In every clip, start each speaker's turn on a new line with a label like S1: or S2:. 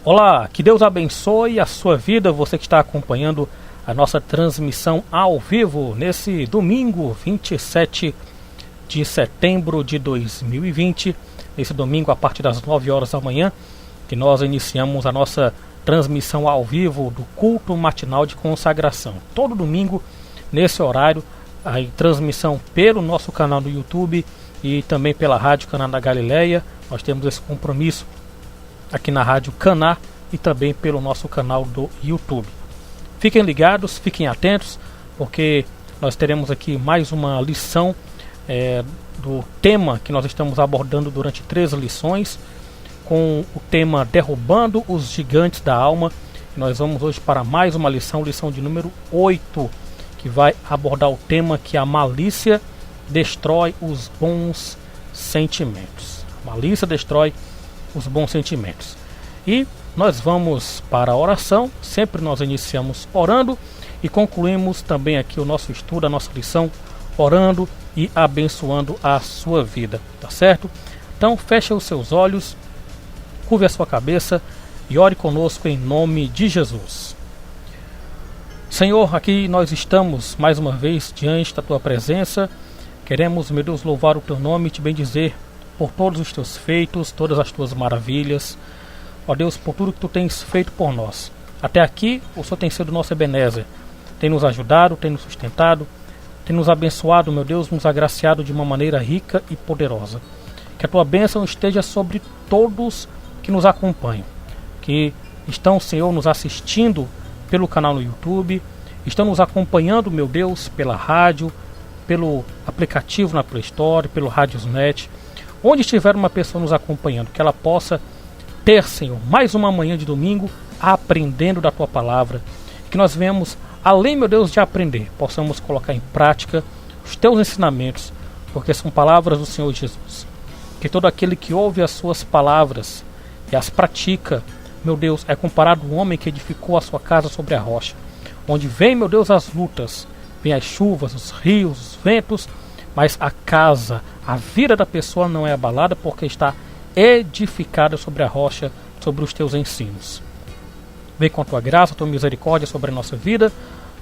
S1: Olá, que Deus abençoe a sua vida, você que está acompanhando a nossa transmissão ao vivo nesse domingo 27 de setembro de 2020, nesse domingo a partir das 9 horas da manhã, que nós iniciamos a nossa transmissão ao vivo do culto matinal de consagração. Todo domingo, nesse horário, a transmissão pelo nosso canal do YouTube e também pela Rádio Caná da Galileia. Nós temos esse compromisso aqui na Rádio Caná e também pelo nosso canal do YouTube. Fiquem ligados, fiquem atentos, porque nós teremos aqui mais uma lição do tema que nós estamos abordando durante 3 lições, com o tema Derrubando os Gigantes da Alma. E nós vamos hoje para mais uma lição de número 8, que vai abordar o tema que a malícia destrói os bons sentimentos. A malícia destrói os bons sentimentos. E nós vamos para a oração. Sempre nós iniciamos orando e concluímos também aqui o nosso estudo, a nossa lição, orando e abençoando a sua vida, tá certo? Então feche os seus olhos, curve a sua cabeça e ore conosco em nome de Jesus. Senhor, aqui nós estamos mais uma vez diante da tua presença. Queremos, meu Deus, louvar o teu nome e te bendizer por todos os teus feitos, todas as tuas maravilhas. Ó Deus, por tudo que tu tens feito por nós. Até aqui, o Senhor tem sido nosso Ebenezer. Tem nos ajudado, tem nos sustentado, tem nos abençoado, meu Deus, nos agraciado de uma maneira rica e poderosa. Que a tua bênção esteja sobre todos que nos acompanham, que estão, Senhor, nos assistindo pelo canal no YouTube, estão nos acompanhando, meu Deus, pela rádio, pelo aplicativo na Play Store, pelo Radiosnet. Onde estiver uma pessoa nos acompanhando, que ela possa ter, Senhor, mais uma manhã de domingo aprendendo da tua palavra. Que nós venhamos, além, meu Deus, de aprender, possamos colocar em prática os teus ensinamentos, porque são palavras do Senhor Jesus. Que todo aquele que ouve as suas palavras e as pratica, meu Deus, é comparado ao homem que edificou a sua casa sobre a rocha, onde vem, meu Deus, as lutas, vem as chuvas, os rios, os ventos, mas a casa, a vida da pessoa não é abalada porque está edificada sobre a rocha, sobre os teus ensinos. Vem com a tua graça, a tua misericórdia sobre a nossa vida.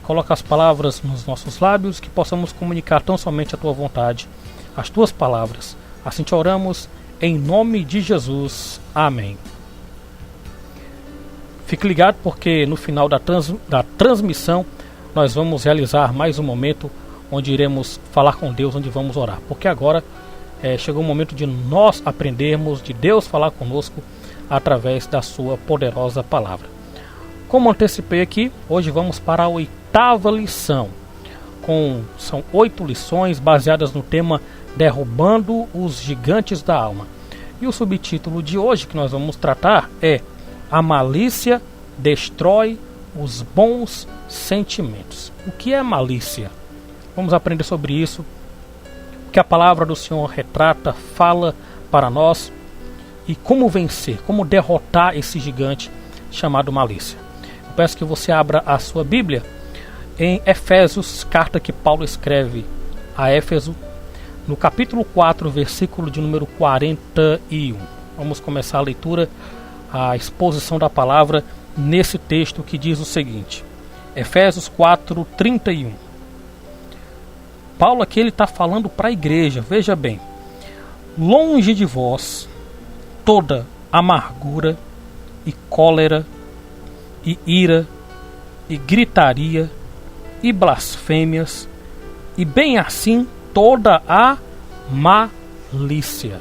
S1: Coloca as palavras nos nossos lábios, que possamos comunicar tão somente a tua vontade, as tuas palavras. Assim te oramos, em nome de Jesus. Amém. Fique ligado, porque no final da transmissão nós vamos realizar mais um momento onde iremos falar com Deus, onde vamos orar. Porque agora chegou o momento de nós aprendermos, de Deus falar conosco através da sua poderosa palavra. Como antecipei aqui, hoje vamos para a 8ª lição. São 8 lições baseadas no tema Derrubando os Gigantes da Alma. E o subtítulo de hoje que nós vamos tratar é A Malícia Destrói os Bons Sentimentos. O que é malícia? Vamos aprender sobre isso, que a palavra do Senhor retrata, fala para nós, e como vencer, como derrotar esse gigante chamado malícia. Eu peço que você abra a sua Bíblia em Efésios, carta que Paulo escreve a Éfeso, no capítulo 4, versículo de número 41. Vamos começar a leitura, a exposição da palavra nesse texto que diz o seguinte. Efésios 4, 31. Paulo aqui está falando para a igreja, veja bem. Longe de vós toda amargura e cólera e ira e gritaria e blasfêmias e bem assim toda a malícia.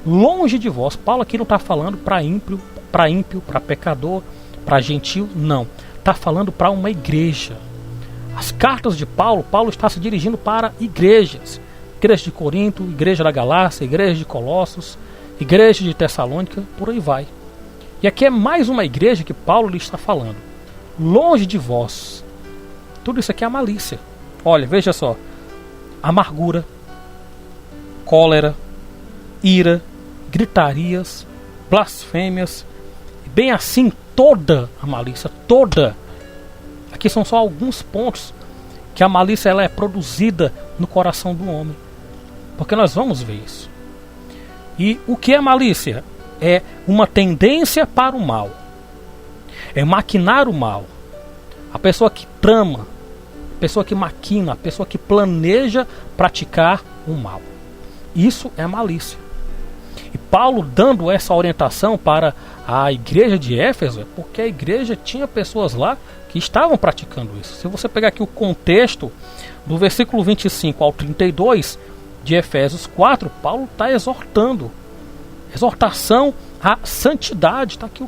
S1: Longe de vós. Paulo aqui não está falando para ímpio, para pecador, para gentil, não. Está falando para uma igreja. As cartas de Paulo está se dirigindo para igrejas. Igreja de Corinto, igreja da Galácia, igreja de Colossos, igreja de Tessalônica, por aí vai. E aqui é mais uma igreja que Paulo lhe está falando. Longe de vós. Tudo isso aqui é a malícia. Olha, veja só. Amargura, cólera, ira, gritarias, blasfêmias, bem assim toda a malícia, toda. Aqui são só alguns pontos que a malícia ela é produzida no coração do homem, porque nós vamos ver isso. E o que é malícia? é uma tendência para o mal. É maquinar o mal. A pessoa que trama, a pessoa que maquina, a pessoa que planeja praticar o mal. Isso é malícia. E Paulo dando essa orientação para a igreja de Éfeso, porque a igreja tinha pessoas lá que estavam praticando isso. Se você pegar aqui o contexto do versículo 25 ao 32 de Efésios 4, Paulo está exortando. Exortação à santidade. Está aqui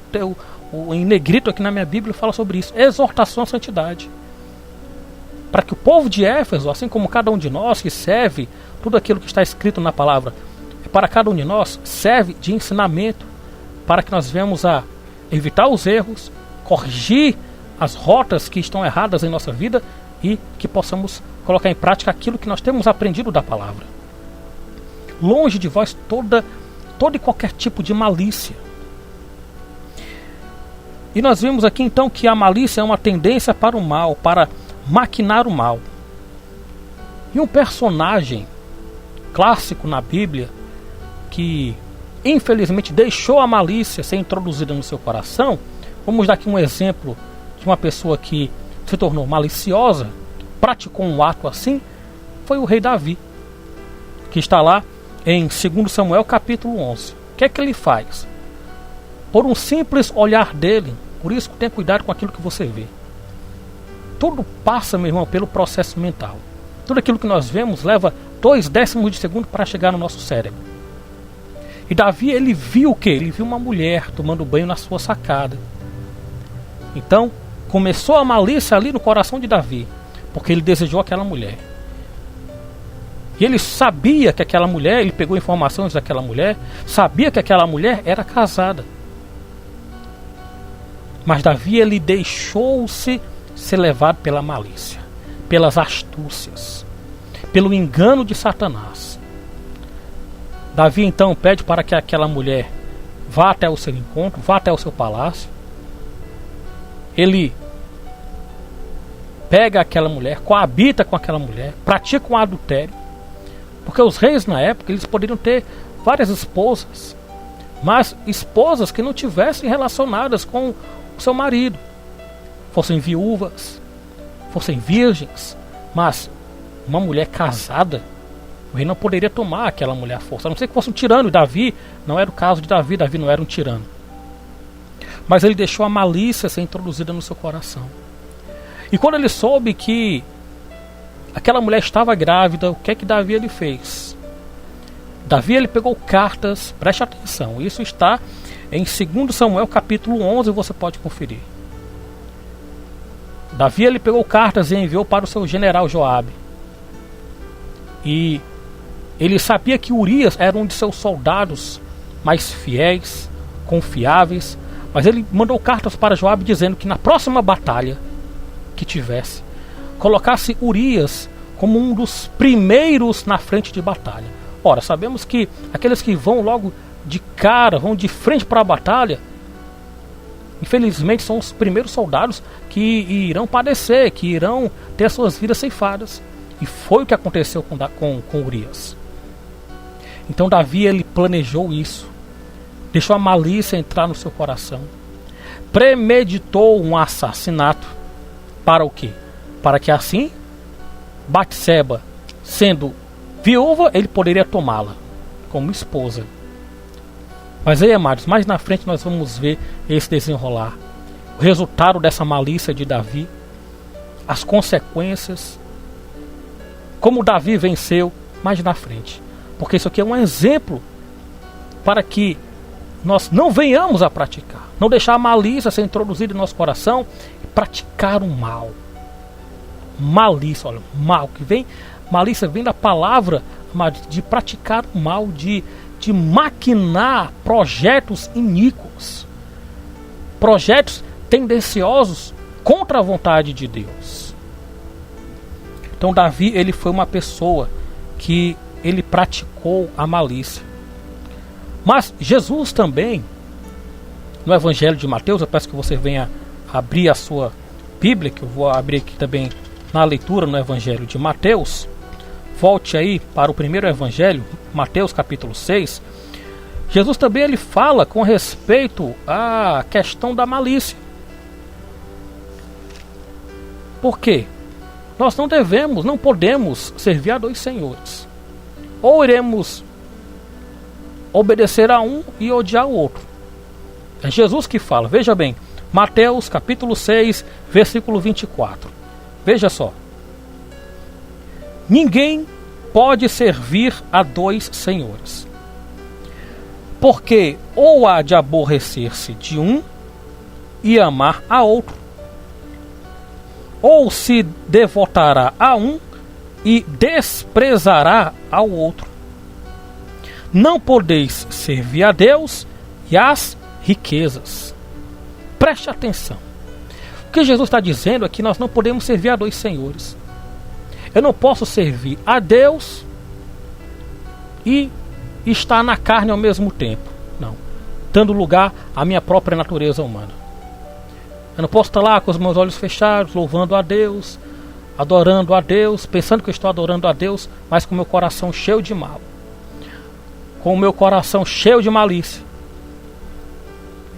S1: em negrito aqui na minha Bíblia fala sobre isso. Exortação à santidade. Para que o povo de Éfeso, assim como cada um de nós que serve tudo aquilo que está escrito na palavra, para cada um de nós serve de ensinamento, para que nós venhamos a evitar os erros, corrigir as rotas que estão erradas em nossa vida e que possamos colocar em prática aquilo que nós temos aprendido da palavra. Longe de vós todo e qualquer tipo de malícia. E nós vimos aqui então que a malícia é uma tendência para o mal, para maquinar o mal. E um personagem clássico na Bíblia que infelizmente deixou a malícia ser introduzida no seu coração, vamos dar aqui um exemplo de uma pessoa que se tornou maliciosa, praticou um ato assim, foi o rei Davi, que está lá em 2 Samuel capítulo 11. O que é que ele faz? Por um simples olhar dele, por isso tenha cuidado com aquilo que você vê. Tudo passa, meu irmão, pelo processo mental. Tudo aquilo que nós vemos leva 0,2 de segundo para chegar no nosso cérebro. E Davi, ele viu o quê? Ele viu uma mulher tomando banho na sua sacada. Então, começou a malícia ali no coração de Davi, porque ele desejou aquela mulher. E ele sabia que aquela mulher, ele pegou informações daquela mulher, sabia que aquela mulher era casada. Mas Davi, ele deixou-se ser levado pela malícia, pelas astúcias, pelo engano de Satanás. Davi então pede para que aquela mulher vá até o seu encontro, vá até o seu palácio. Ele pega aquela mulher, coabita com aquela mulher, pratica um adultério. Porque os reis na época, eles poderiam ter várias esposas, mas esposas que não tivessem relacionadas com o seu marido, fossem viúvas, fossem virgens. Mas uma mulher casada, o rei não poderia tomar aquela mulher à força, a não ser que fosse um tirano. E Davi não era o caso de Davi, Davi não era um tirano. Mas ele deixou a malícia ser introduzida no seu coração. E quando ele soube que aquela mulher estava grávida, o que é que Davi ele fez? Davi ele pegou cartas, preste atenção, isso está em 2 Samuel capítulo 11, você pode conferir. Davi ele pegou cartas e enviou para o seu general Joabe. E ele sabia que Urias era um de seus soldados mais fiéis, confiáveis, mas ele mandou cartas para Joabe dizendo que na próxima batalha que tivesse, colocasse Urias como um dos primeiros na frente de batalha. Ora, sabemos que aqueles que vão logo de cara, vão de frente para a batalha, infelizmente são os primeiros soldados que irão padecer, que irão ter suas vidas ceifadas. E foi o que aconteceu com Urias. Então Davi ele planejou isso, deixou a malícia entrar no seu coração, premeditou um assassinato. Para o quê? Para que assim Batseba, sendo viúva, ele poderia tomá-la como esposa. Mas aí, amados, mais na frente nós vamos ver esse desenrolar, o resultado dessa malícia de Davi, as consequências, como Davi venceu mais na frente. Porque isso aqui é um exemplo para que nós não venhamos a praticar, não deixar a malícia ser introduzida em nosso coração e praticar o mal. Malícia, olha, mal que vem, malícia vem da palavra de praticar o mal, de maquinar projetos iníquos, projetos tendenciosos contra a vontade de Deus. Então Davi ele foi uma pessoa que ele praticou a malícia. Mas Jesus também, no Evangelho de Mateus, eu peço que você venha abrir a sua Bíblia, que eu vou abrir aqui também na leitura no Evangelho de Mateus. Volte aí para o primeiro Evangelho, Mateus capítulo 6. Jesus também ele fala com respeito à questão da malícia. Por quê? Nós não podemos servir a dois senhores. Ou iremos obedecer a um e odiar o outro. É Jesus que fala, veja bem, Mateus capítulo 6, versículo 24. Veja só. Ninguém pode servir a dois senhores, porque ou há de aborrecer-se de um e amar a outro, ou se devotará a um e desprezará ao outro. Não podeis servir a Deus e às riquezas. Preste atenção. O que Jesus está dizendo é que nós não podemos servir a dois senhores. Eu não posso servir a Deus e estar na carne ao mesmo tempo. Não. Dando lugar à minha própria natureza humana. Eu não posso estar lá com os meus olhos fechados, louvando a Deus, adorando a Deus, pensando que eu estou adorando a Deus, mas com o meu coração cheio de mal. Com o meu coração cheio de malícia.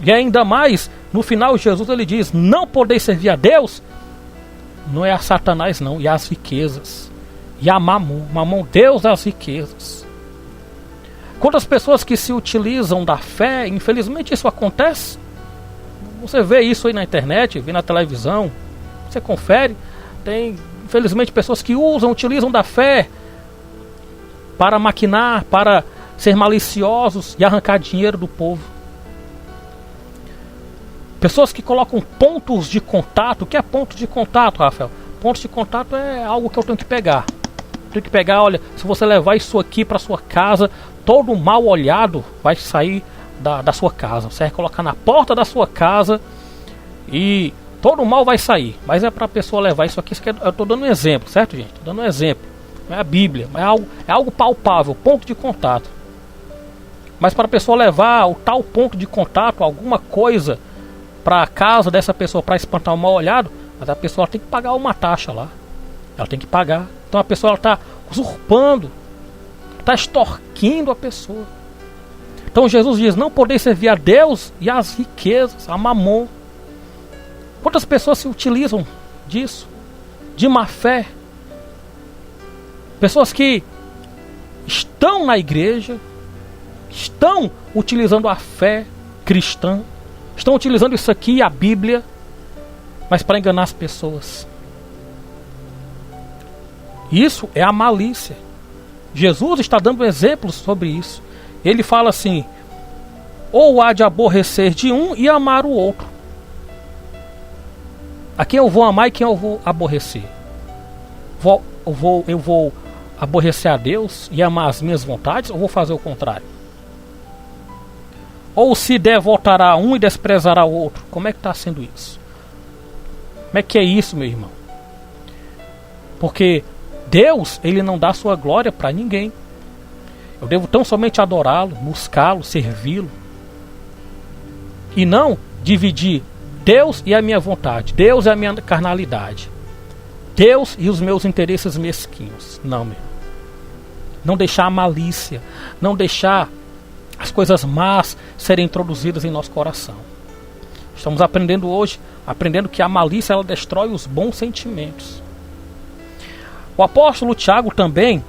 S1: E ainda mais, no final Jesus ele diz, não podeis servir a Deus, não é a Satanás não, e as riquezas. E a Mamon, Deus das riquezas. Quantas pessoas que se utilizam da fé, infelizmente isso acontece. Você vê isso aí na internet, vê na televisão, você confere. Tem, infelizmente, pessoas que utilizam da fé para maquinar, para ser maliciosos e arrancar dinheiro do povo. Pessoas que colocam pontos de contato. O que é ponto de contato, Rafael? Pontos de contato é algo que eu tenho que pegar. Tenho que pegar, olha, se você levar isso aqui para sua casa, todo mal olhado vai sair da sua casa. Você vai colocar na porta da sua casa e todo mal vai sair. Mas é para a pessoa levar isso aqui. Eu estou dando um exemplo, certo, gente? Estou dando um exemplo. Não é a Bíblia, é algo palpável, ponto de contato. Mas para a pessoa levar o tal ponto de contato, alguma coisa para a casa dessa pessoa para espantar o mal olhado, mas a pessoa tem que pagar uma taxa lá. Ela tem que pagar. Então a pessoa está usurpando, está extorquindo a pessoa. Então Jesus diz, não podeis servir a Deus e às riquezas, a Mamon. Quantas pessoas se utilizam disso? De má fé. Pessoas que estão na igreja, estão utilizando a fé cristã, estão utilizando isso aqui, a Bíblia, mas para enganar as pessoas. Isso é a malícia. Jesus está dando exemplos sobre isso. Ele fala assim, ou há de aborrecer de um e amar o outro. A quem eu vou amar e quem eu vou aborrecer? Eu vou aborrecer a Deus e amar as minhas vontades, ou vou fazer o contrário? Ou se devotará a um e desprezará o outro. Como é que está sendo isso? Como é que é isso, meu irmão? Porque Deus, ele não dá sua glória para ninguém. Eu devo tão somente adorá-lo, buscá-lo, servi-lo. E não dividir Deus e a minha vontade, Deus e a minha carnalidade, Deus e os meus interesses mesquinhos. Não, meu. Não deixar a malícia, não deixar as coisas más serem introduzidas em nosso coração. Estamos aprendendo hoje, que a malícia ela destrói os bons sentimentos. O apóstolo Tiago também,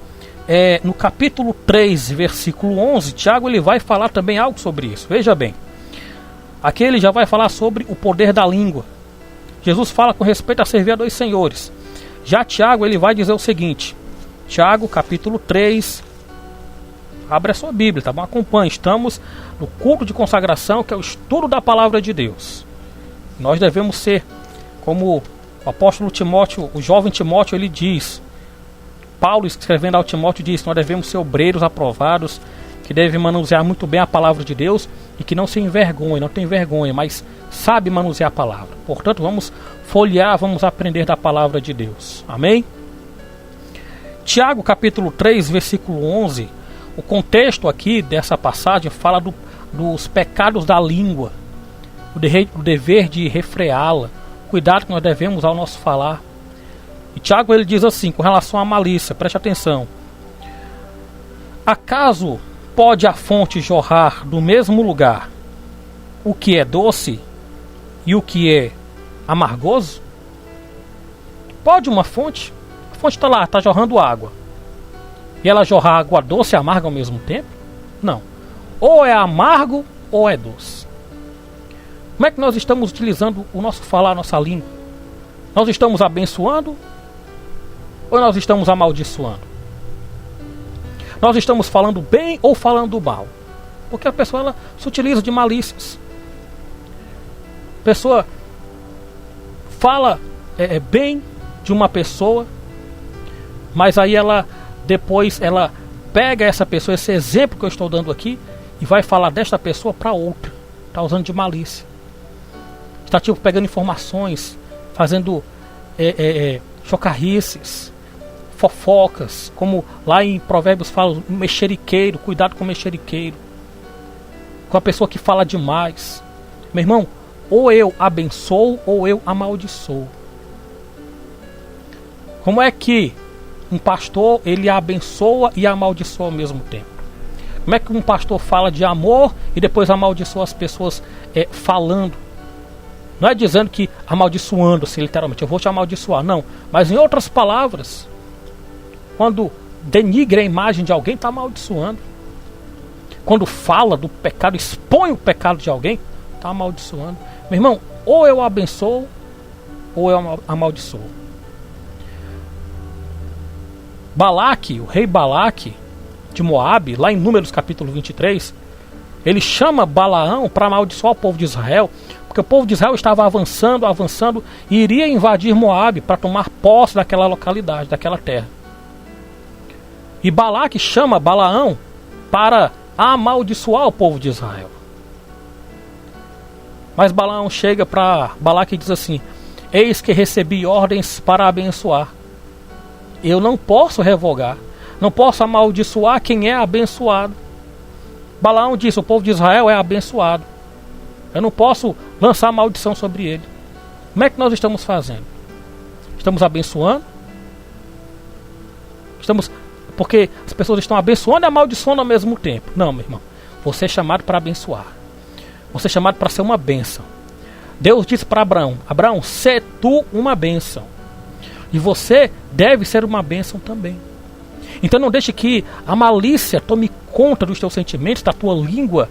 S1: no capítulo 3, versículo 11, Tiago ele vai falar também algo sobre isso. Veja bem, aqui ele já vai falar sobre o poder da língua. Jesus fala com respeito a servir a dois senhores. Já Tiago ele vai dizer o seguinte, Tiago capítulo 3, abre a sua Bíblia, tá bom? Acompanhe, estamos no culto de consagração, que é o estudo da palavra de Deus. Nós devemos ser, como o apóstolo Timóteo, o jovem Timóteo, ele diz, Paulo escrevendo ao Timóteo diz que nós devemos ser obreiros aprovados, que devem manusear muito bem a palavra de Deus e que não se envergonhe, não tem vergonha, mas sabe manusear a palavra. Portanto, vamos folhear, vamos aprender da palavra de Deus. Amém? Tiago capítulo 3, versículo 11, o contexto aqui dessa passagem fala dos pecados da língua, o dever de refreá-la, cuidado que nós devemos ao nosso falar. E Tiago ele diz assim, com relação à malícia, preste atenção. Acaso pode a fonte jorrar do mesmo lugar o que é doce e o que é amargoso? Pode uma fonte? A fonte está lá, está jorrando água. E ela jorrar água doce e amarga ao mesmo tempo? Não. Ou é amargo ou é doce. Como é que nós estamos utilizando o nosso falar, a nossa língua? Nós estamos abençoando ou nós estamos amaldiçoando? Nós estamos falando bem ou falando mal? Porque a pessoa ela se utiliza de malícias. A pessoa fala bem de uma pessoa, mas aí ela depois ela pega essa pessoa, esse exemplo que eu estou dando aqui, e vai falar desta pessoa para outra. Está usando de malícia. Está tipo pegando informações, fazendo chocarrices, fofocas, como lá em Provérbios fala, mexeriqueiro, cuidado com o mexeriqueiro, com a pessoa que fala demais. Meu irmão, ou eu abençoo ou eu amaldiçoo. Como é que um pastor ele abençoa e amaldiçoa ao mesmo tempo? Como é que um pastor fala de amor e depois amaldiçoa as pessoas falando? Não é dizendo que amaldiçoando-se literalmente, eu vou te amaldiçoar, não. Mas em outras palavras, quando denigre a imagem de alguém, está amaldiçoando. Quando fala do pecado, expõe o pecado de alguém, está amaldiçoando. Meu irmão, ou eu abençoo ou eu amaldiçoo. Balaque, o rei Balaque de Moabe, lá em Números capítulo 23, ele chama Balaão para amaldiçoar o povo de Israel, porque o povo de Israel estava avançando e iria invadir Moabe para tomar posse daquela localidade, daquela terra. E Balaque chama Balaão para amaldiçoar o povo de Israel. Mas Balaão chega para Balaque e diz assim: eis que recebi ordens para abençoar. Eu não posso revogar, não posso amaldiçoar quem é abençoado. Balaão disse: o povo de Israel é abençoado. Eu não posso lançar maldição sobre ele. Como é que nós estamos fazendo? Estamos abençoando? Porque as pessoas estão abençoando e amaldiçoando ao mesmo tempo. Não, meu irmão. Você é chamado para abençoar. Você é chamado para ser uma bênção. Deus disse para Abraão: Abraão, sê tu uma bênção. E você deve ser uma bênção também. Então não deixe que a malícia tome conta dos teus sentimentos, da tua língua,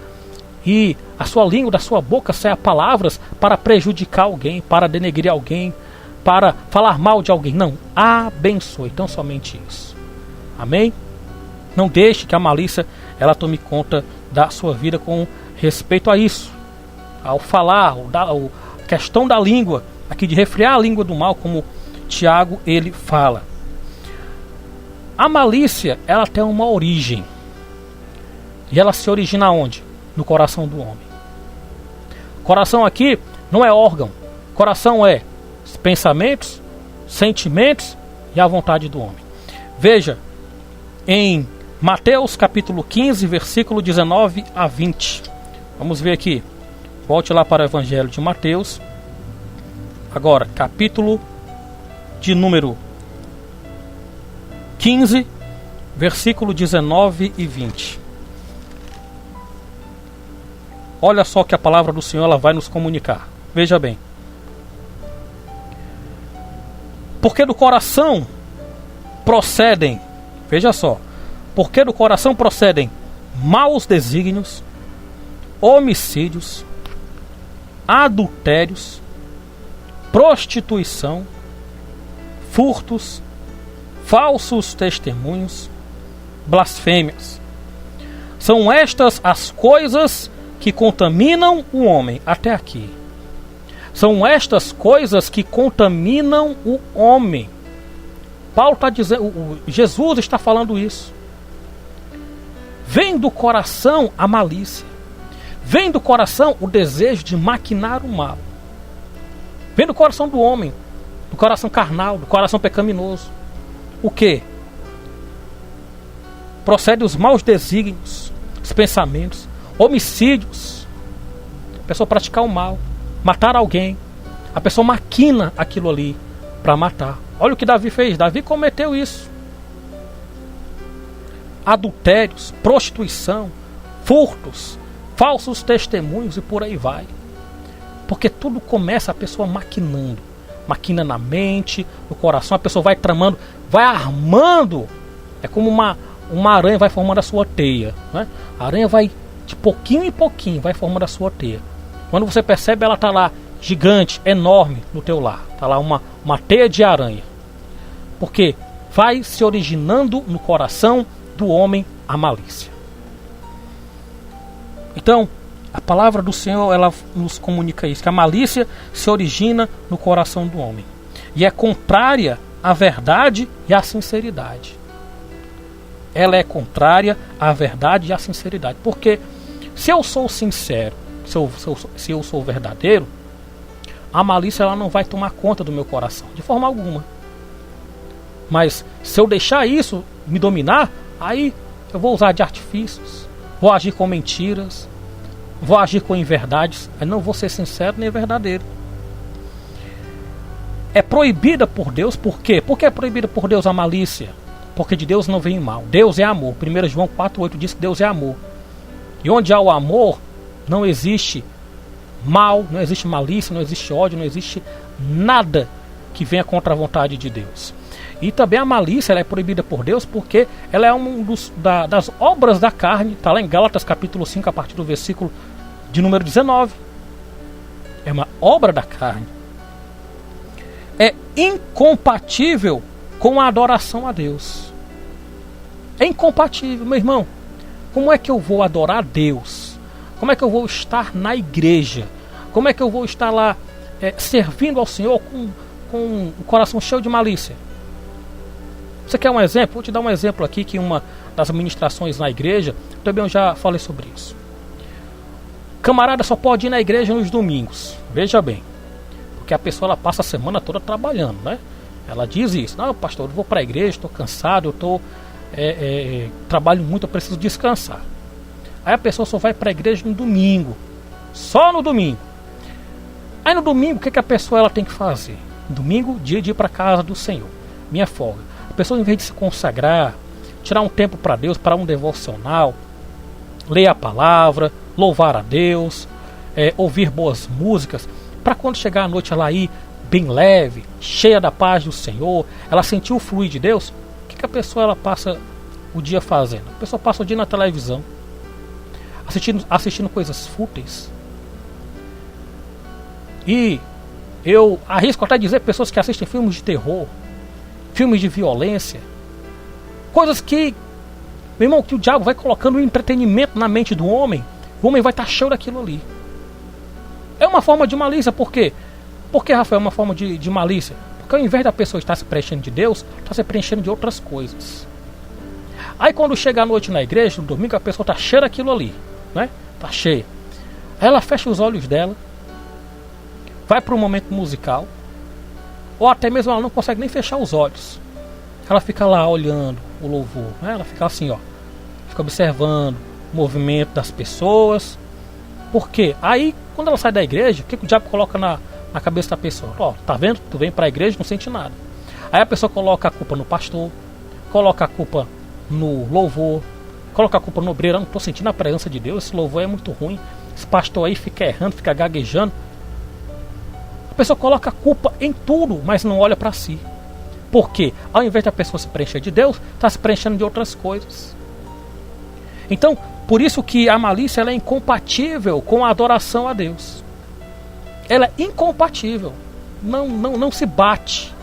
S1: e a sua língua, da sua boca, saia palavras para prejudicar alguém, para denegrir alguém, para falar mal de alguém. Não, abençoe, então somente isso. Amém? Não deixe que a malícia ela tome conta da sua vida com respeito a isso. Ao falar, a questão da língua, aqui de refrear a língua do mal, como Tiago ele fala. A malícia ela tem uma origem. E ela se origina onde? No coração do homem. Coração aqui não é órgão. Coração é os pensamentos, sentimentos e a vontade do homem. Veja, em Mateus capítulo 15, versículo 19 a 20. Vamos ver aqui. Volte lá para o Evangelho de Mateus. Agora, capítulo de número 15, versículo 19 e 20. Olha só o que a palavra do Senhor ela vai nos comunicar. Veja bem. Porque do coração procedem, veja só, porque do coração procedem maus desígnios, homicídios, adultérios, prostituição, furtos, falsos testemunhos, blasfêmias. São estas as coisas que contaminam o homem. Até aqui. São estas coisas que contaminam o homem. Paulo está dizendo, Jesus está falando isso. Vem do coração a malícia. Vem do coração o desejo de maquinar o mal. Vem do coração do homem, do coração carnal, do coração pecaminoso. O que? Procede os maus desígnios, os pensamentos, homicídios. A pessoa praticar o mal, matar alguém. A pessoa maquina aquilo ali para matar. Olha o que Davi fez. Davi cometeu isso. adultérios, prostituição, furtos, falsos testemunhos e por aí vai. Porque tudo começa a pessoa maquinando. Maquina na mente, no coração, a pessoa vai tramando, vai armando. É como uma aranha vai formando a sua teia, né? A aranha vai de pouquinho em pouquinho, vai formando a sua teia. Quando você percebe, ela está lá, gigante, enorme no teu lar. Está lá uma teia de aranha. Porque vai se originando no coração do homem a malícia. Então, a palavra do Senhor, ela nos comunica isso, que a malícia se origina no coração do homem. E é contrária à verdade e à sinceridade. Ela é contrária à verdade e à sinceridade. Porque se eu sou sincero, se eu sou verdadeiro, a malícia ela não vai tomar conta do meu coração, de forma alguma. Mas se eu deixar isso me dominar, aí eu vou usar de artifícios, vou agir com mentiras, vou agir com inverdades, aí não vou ser sincero nem verdadeiro. É proibida por Deus, por quê? Por que é proibida por Deus a malícia? Porque de Deus não vem mal. Deus é amor. 1 João 4,8 diz que Deus é amor. E onde há o amor, não existe mal, não existe malícia, não existe ódio, não existe nada que venha contra a vontade de Deus. E também a malícia ela é proibida por Deus porque ela é das obras da carne. Está lá em Gálatas capítulo 5, a partir do versículo de número 19. É uma obra da carne. É incompatível com a adoração a Deus. É incompatível, meu irmão. Como é que eu vou adorar a Deus? Como é que eu vou estar na igreja? Como é que eu vou estar lá servindo ao Senhor com o coração cheio de malícia? Você quer um exemplo? Vou te dar um exemplo aqui que uma das ministrações na igreja, também eu já falei sobre isso. Camarada só pode ir na igreja nos domingos. Veja bem. Porque a pessoa ela passa a semana toda trabalhando, né? Ela diz isso. Não, pastor, eu vou para a igreja, estou cansado, trabalho muito, eu preciso descansar. Aí a pessoa só vai para a igreja no domingo. Só no domingo. Aí no domingo, o que a pessoa ela tem que fazer? Domingo, dia de ir para a casa do Senhor. Minha folga. A pessoa, em vez de se consagrar, tirar um tempo para Deus, para um devocional, ler a palavra, louvar a Deus, ouvir boas músicas, para quando chegar à noite ela ir bem leve, cheia da paz do Senhor, ela sentiu o fluir de Deus, o que a pessoa ela passa o dia fazendo? A pessoa passa o dia na televisão, assistindo coisas fúteis. E eu arrisco até dizer pessoas que assistem filmes de terror, filmes de violência, coisas que, meu irmão, que o diabo vai colocando um entretenimento na mente do homem, o homem vai estar cheio daquilo ali. É uma forma de malícia, por quê? Por que, Rafael, é uma forma de malícia? Porque ao invés da pessoa estar se preenchendo de Deus, está se preenchendo de outras coisas. Aí quando chega à noite na igreja, no domingo, a pessoa está cheia daquilo ali, né? Está cheia. Aí ela fecha os olhos dela, vai para um momento musical, ou até mesmo ela não consegue nem fechar os olhos. Ela fica lá olhando o louvor, né? Ela fica assim, ó, fica observando o movimento das pessoas. Por quê? Aí, quando ela sai da igreja, o que o diabo coloca na cabeça da pessoa? Ó, tá vendo? Tu vem pra igreja e não sente nada. Aí a pessoa coloca a culpa no pastor, coloca a culpa no louvor, coloca a culpa no obreiro. Eu não tô sentindo a presença de Deus, esse louvor é muito ruim, esse pastor aí fica errando, fica gaguejando. A pessoa coloca a culpa em tudo, mas não olha para si. Por quê? Ao invés da pessoa se preencher de Deus, está se preenchendo de outras coisas. Então, por isso que a malícia ela é incompatível com a adoração a Deus. Ela é incompatível. Não se bate.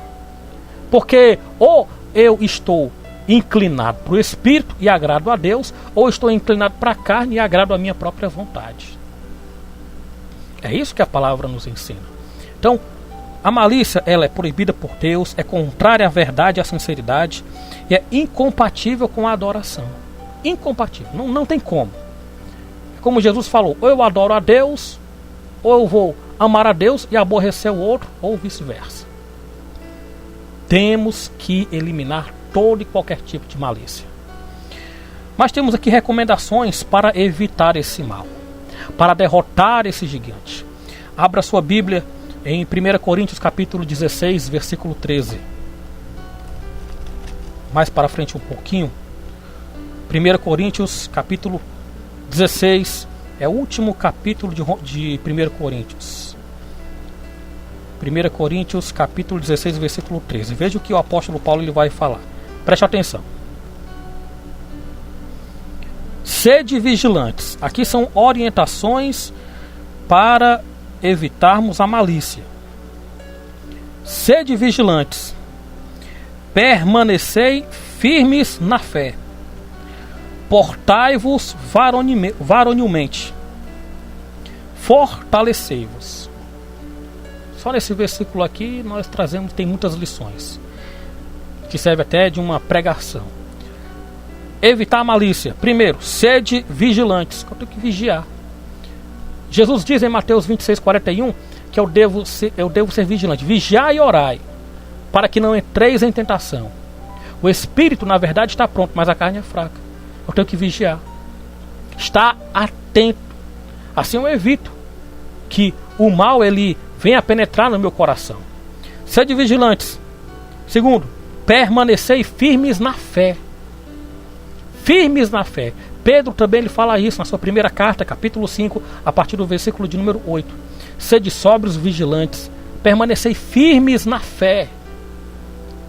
S1: Porque ou eu estou inclinado para o Espírito e agrado a Deus, ou estou inclinado para a carne e agrado a minha própria vontade. É isso que a palavra nos ensina. Então, a malícia ela é proibida por Deus, é contrária à verdade e à sinceridade, e é incompatível com a adoração. Incompatível, não tem como. Como Jesus falou, ou eu adoro a Deus, ou eu vou amar a Deus e aborrecer o outro, ou vice-versa. Temos que eliminar todo e qualquer tipo de malícia. Mas temos aqui recomendações para evitar esse mal, para derrotar esse gigante. Abra sua Bíblia em 1 Coríntios capítulo 16, versículo 13. Mais para frente um pouquinho. 1 Coríntios, capítulo 16, é o último capítulo de 1 Coríntios. 1 Coríntios, capítulo 16, versículo 13. Veja o que o apóstolo Paulo ele vai falar. Preste atenção. Sede vigilantes. Aqui são orientações para evitarmos a malícia. Sede vigilantes. Permanecei firmes na fé. Portai-vos varonilmente. Fortalecei-vos. Só nesse versículo aqui nós trazemos, tem muitas lições, que serve até de uma pregação. Evitar a malícia. Primeiro, sede vigilantes. Eu tenho que vigiar. Jesus diz em Mateus 26:41 que eu devo ser vigilante. Vigiai e orai, para que não entreis em tentação. O espírito, na verdade, está pronto, mas a carne é fraca. Eu tenho que vigiar. Estar atento. Assim eu evito que o mal ele venha penetrar no meu coração. Sede vigilantes. Segundo, permanecei firmes na fé. Firmes na fé. Pedro também ele fala isso na sua primeira carta, capítulo 5, a partir do versículo de número 8. Sede sóbrios vigilantes. Permanecei firmes na fé.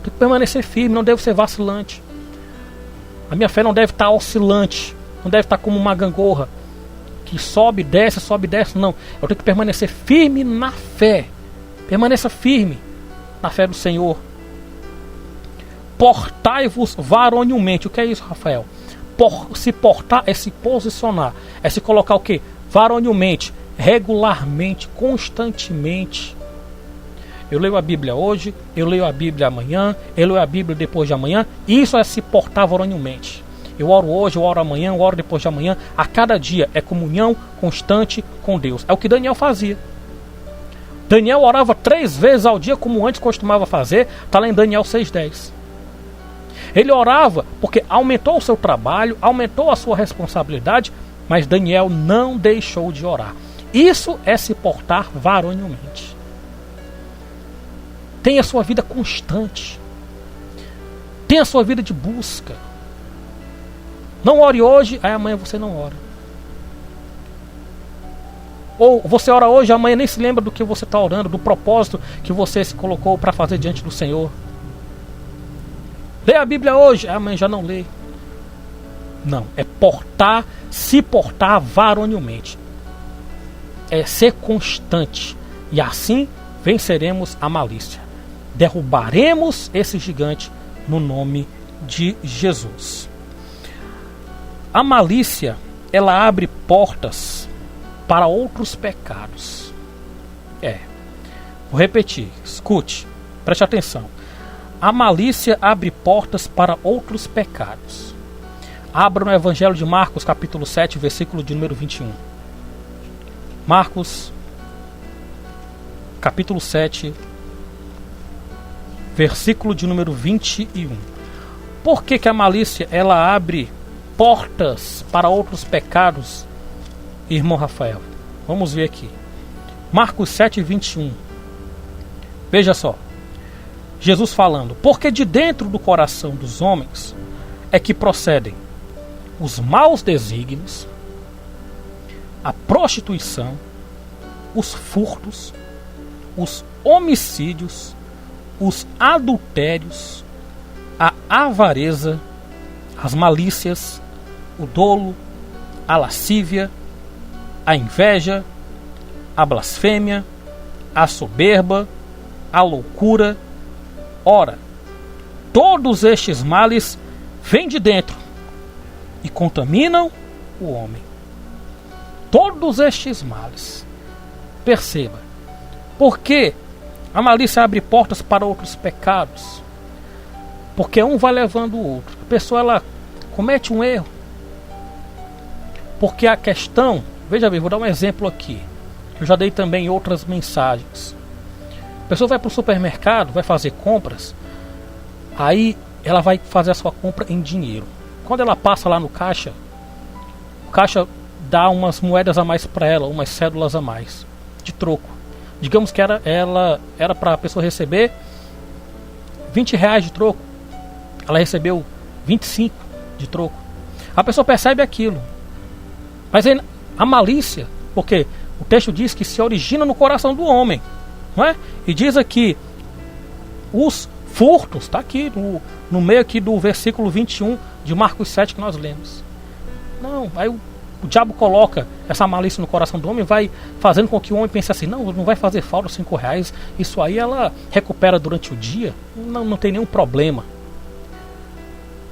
S1: Tem que permanecer firme, não devo ser vacilante. A minha fé não deve estar oscilante. Não deve estar como uma gangorra que sobe, desce, não. Eu tenho que permanecer firme na fé. Permaneça firme na fé do Senhor. Portai-vos varonilmente. O que é isso, Rafael? Se portar é se posicionar. É se colocar o quê? Varonilmente, regularmente, constantemente. Eu leio a Bíblia hoje, eu leio a Bíblia amanhã, eu leio a Bíblia depois de amanhã. Isso é se portar varonilmente. Eu oro hoje, eu oro amanhã, eu oro depois de amanhã. A cada dia é comunhão constante com Deus. É o que Daniel fazia. Daniel orava 3 vezes ao dia, como antes costumava fazer. Está lá em Daniel 6:10. Ele orava porque aumentou o seu trabalho, aumentou a sua responsabilidade, mas Daniel não deixou de orar. Isso é se portar varonilmente. Tenha a sua vida constante. Tenha a sua vida de busca. Não ore hoje, aí amanhã você não ora. Ou você ora hoje, amanhã nem se lembra do que você está orando, do propósito que você se colocou para fazer diante do Senhor. Lê a Bíblia hoje, amanhã já não lê. Não, é se portar varonilmente. É ser constante. E assim venceremos a malícia. Derrubaremos esse gigante no nome de Jesus. A malícia, ela abre portas para outros pecados. Vou repetir, escute, preste atenção. A malícia abre portas para outros pecados. Abra no Evangelho de Marcos, capítulo 7, versículo de número 21. Marcos, capítulo 7, versículo de número 21. Por que a malícia ela abre portas para outros pecados, irmão Rafael? Vamos ver aqui. Marcos 7, 21. Veja só. Jesus falando: porque de dentro do coração dos homens é que procedem os maus desígnios, a prostituição, os furtos, os homicídios, os adultérios, a avareza, as malícias, o dolo, a lascívia, a inveja, a blasfêmia, a soberba, a loucura. Ora, todos estes males vêm de dentro e contaminam o homem. Todos estes males. Perceba. Porque a malícia abre portas para outros pecados. Porque um vai levando o outro. A pessoa ela comete um erro. Porque a questão, veja bem, vou dar um exemplo aqui. Eu já dei também em outras mensagens. A pessoa vai para o supermercado, vai fazer compras, aí ela vai fazer a sua compra em dinheiro. Quando ela passa lá no caixa, o caixa dá umas moedas a mais para ela, umas cédulas a mais, de troco. Digamos que era para a pessoa receber R$20 de troco, ela recebeu 25 de troco. A pessoa percebe aquilo. Mas aí, a malícia, porque o texto diz que se origina no coração do homem, não é? E diz aqui, os furtos, está aqui no meio aqui do versículo 21 de Marcos 7 que nós lemos. Não, aí o diabo coloca essa malícia no coração do homem, vai fazendo com que o homem pense assim, não vai fazer falta R$5, isso aí ela recupera durante o dia, não tem nenhum problema.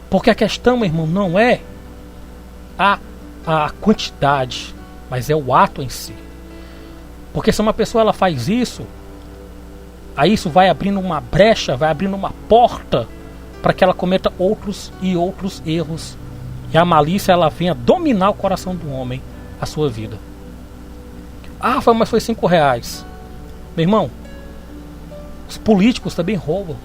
S1: Porque a questão, meu irmão, não é a quantidade, mas é o ato em si. Porque se uma pessoa ela faz isso, aí isso vai abrindo uma brecha, vai abrindo uma porta para que ela cometa outros e outros erros. E a malícia ela venha dominar o coração do homem, a sua vida. Mas foi R$5. Meu irmão, os políticos também roubam.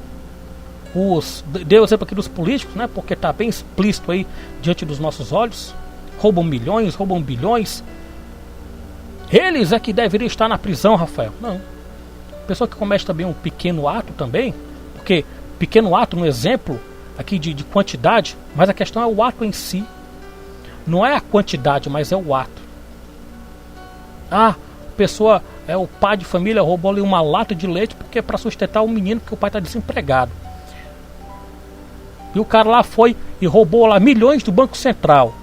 S1: Deu o exemplo aqui dos políticos, né? Porque está bem explícito aí diante dos nossos olhos. Roubam milhões, roubam bilhões. Eles é que deveriam estar na prisão, Rafael. Não. Pessoa que comete também um pequeno ato também, porque pequeno ato, no exemplo aqui de quantidade, mas a questão é o ato em si. Não é a quantidade, mas é o ato. Pessoa, o pai de família roubou ali uma lata de leite porque é para sustentar o menino, porque o pai está desempregado. E o cara lá foi e roubou lá milhões do Banco Central.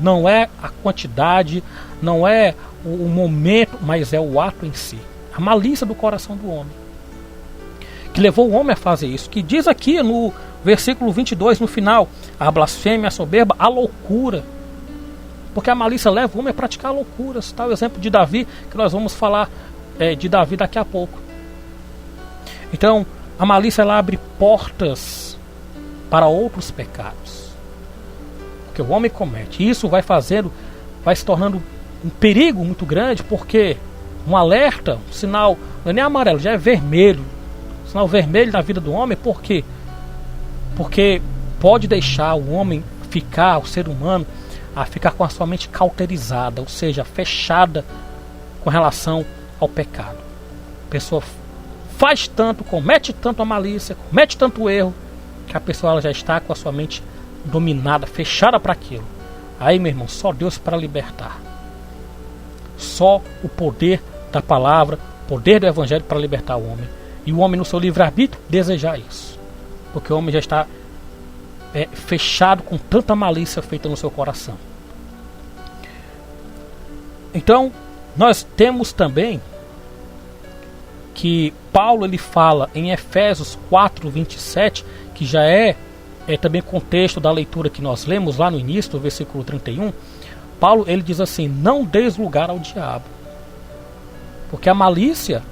S1: Não é a quantidade, não é o momento, mas é o ato em si. A malícia do coração do homem, que levou o homem a fazer isso, que diz aqui no versículo 22, no final, a blasfêmia, a soberba, a loucura. Porque a malícia leva o homem a praticar loucuras. Está o exemplo de Davi, que nós vamos falar de Davi daqui a pouco. Então, a malícia ela abre portas para outros pecados. Porque o homem comete. E isso vai se tornando um perigo muito grande, porque um alerta, um sinal, não é nem amarelo, já é vermelho. Um sinal vermelho na vida do homem, por quê? Porque pode deixar o homem o ser humano, a ficar com a sua mente cauterizada, ou seja, fechada com relação ao pecado. A pessoa faz tanto, comete tanto a malícia, comete tanto erro, que a pessoa ela já está com a sua mente dominada, fechada para aquilo. Aí, meu irmão, só Deus para libertar. Só o poder da palavra, o poder do evangelho para libertar o homem. E o homem no seu livre-arbítrio desejar isso. Porque o homem já está fechado com tanta malícia feita no seu coração. Então, nós temos também que Paulo ele fala em Efésios 4:27, que já é também contexto da leitura que nós lemos lá no início do versículo 31. Paulo ele diz assim: não deis lugar ao diabo. Porque a malícia,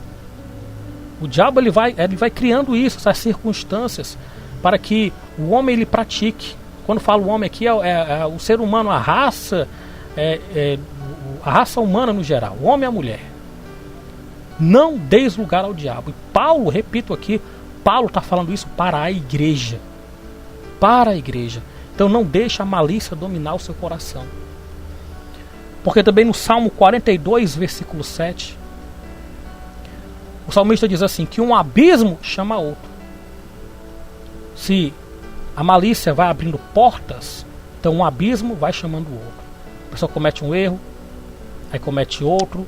S1: o diabo ele vai criando isso, essas circunstâncias, para que o homem ele pratique. Quando falo o homem aqui, é o ser humano, a raça humana no geral, o homem e a mulher. Não deis lugar ao diabo. E Paulo, repito aqui, Paulo está falando isso para a igreja. Para a igreja. Então não deixe a malícia dominar o seu coração. Porque também no Salmo 42, versículo 7, o salmista diz assim, que um abismo chama outro. Se a malícia vai abrindo portas, então um abismo vai chamando o outro. A pessoa comete um erro, aí comete outro,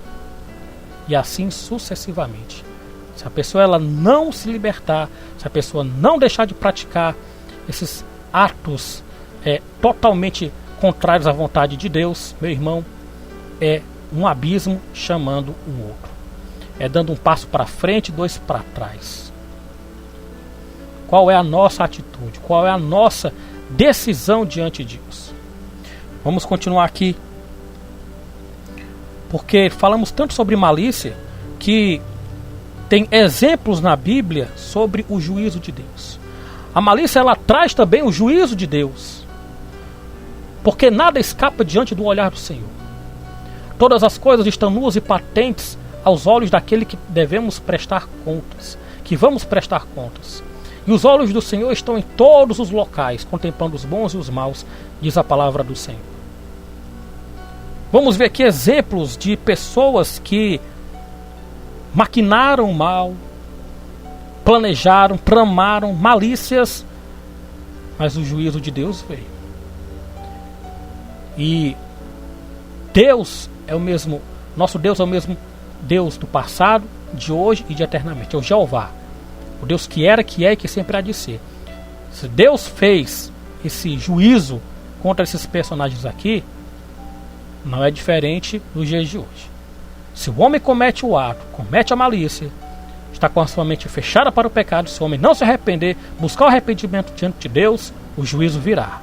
S1: e assim sucessivamente. Se a pessoa ela não se libertar, se a pessoa não deixar de praticar esses atos totalmente contrários à vontade de Deus, meu irmão, é um abismo chamando um outro. É dando um passo para frente e 2 para trás. Qual é a nossa atitude? Qual é a nossa decisão diante disso? Vamos continuar aqui. Porque falamos tanto sobre malícia que tem exemplos na Bíblia sobre o juízo de Deus. A malícia ela traz também o juízo de Deus. Porque nada escapa diante do olhar do Senhor. Todas as coisas estão nuas e patentes aos olhos daquele que devemos prestar contas, que vamos prestar contas. E os olhos do Senhor estão em todos os locais, contemplando os bons e os maus, diz a palavra do Senhor. Vamos ver aqui exemplos de pessoas que maquinaram mal, planejaram, tramaram malícias, mas o juízo de Deus veio. E Deus é o mesmo, nosso Deus é o mesmo Deus do passado, de hoje e de eternamente. É o Jeová, o Deus que era, que é e que sempre há de ser. Se Deus fez esse juízo contra esses personagens aqui, não é diferente dos dias de hoje. Se o homem comete o ato, comete a malícia, está com a sua mente fechada para o pecado, se o homem não se arrepender, buscar o arrependimento diante de Deus, o juízo virá.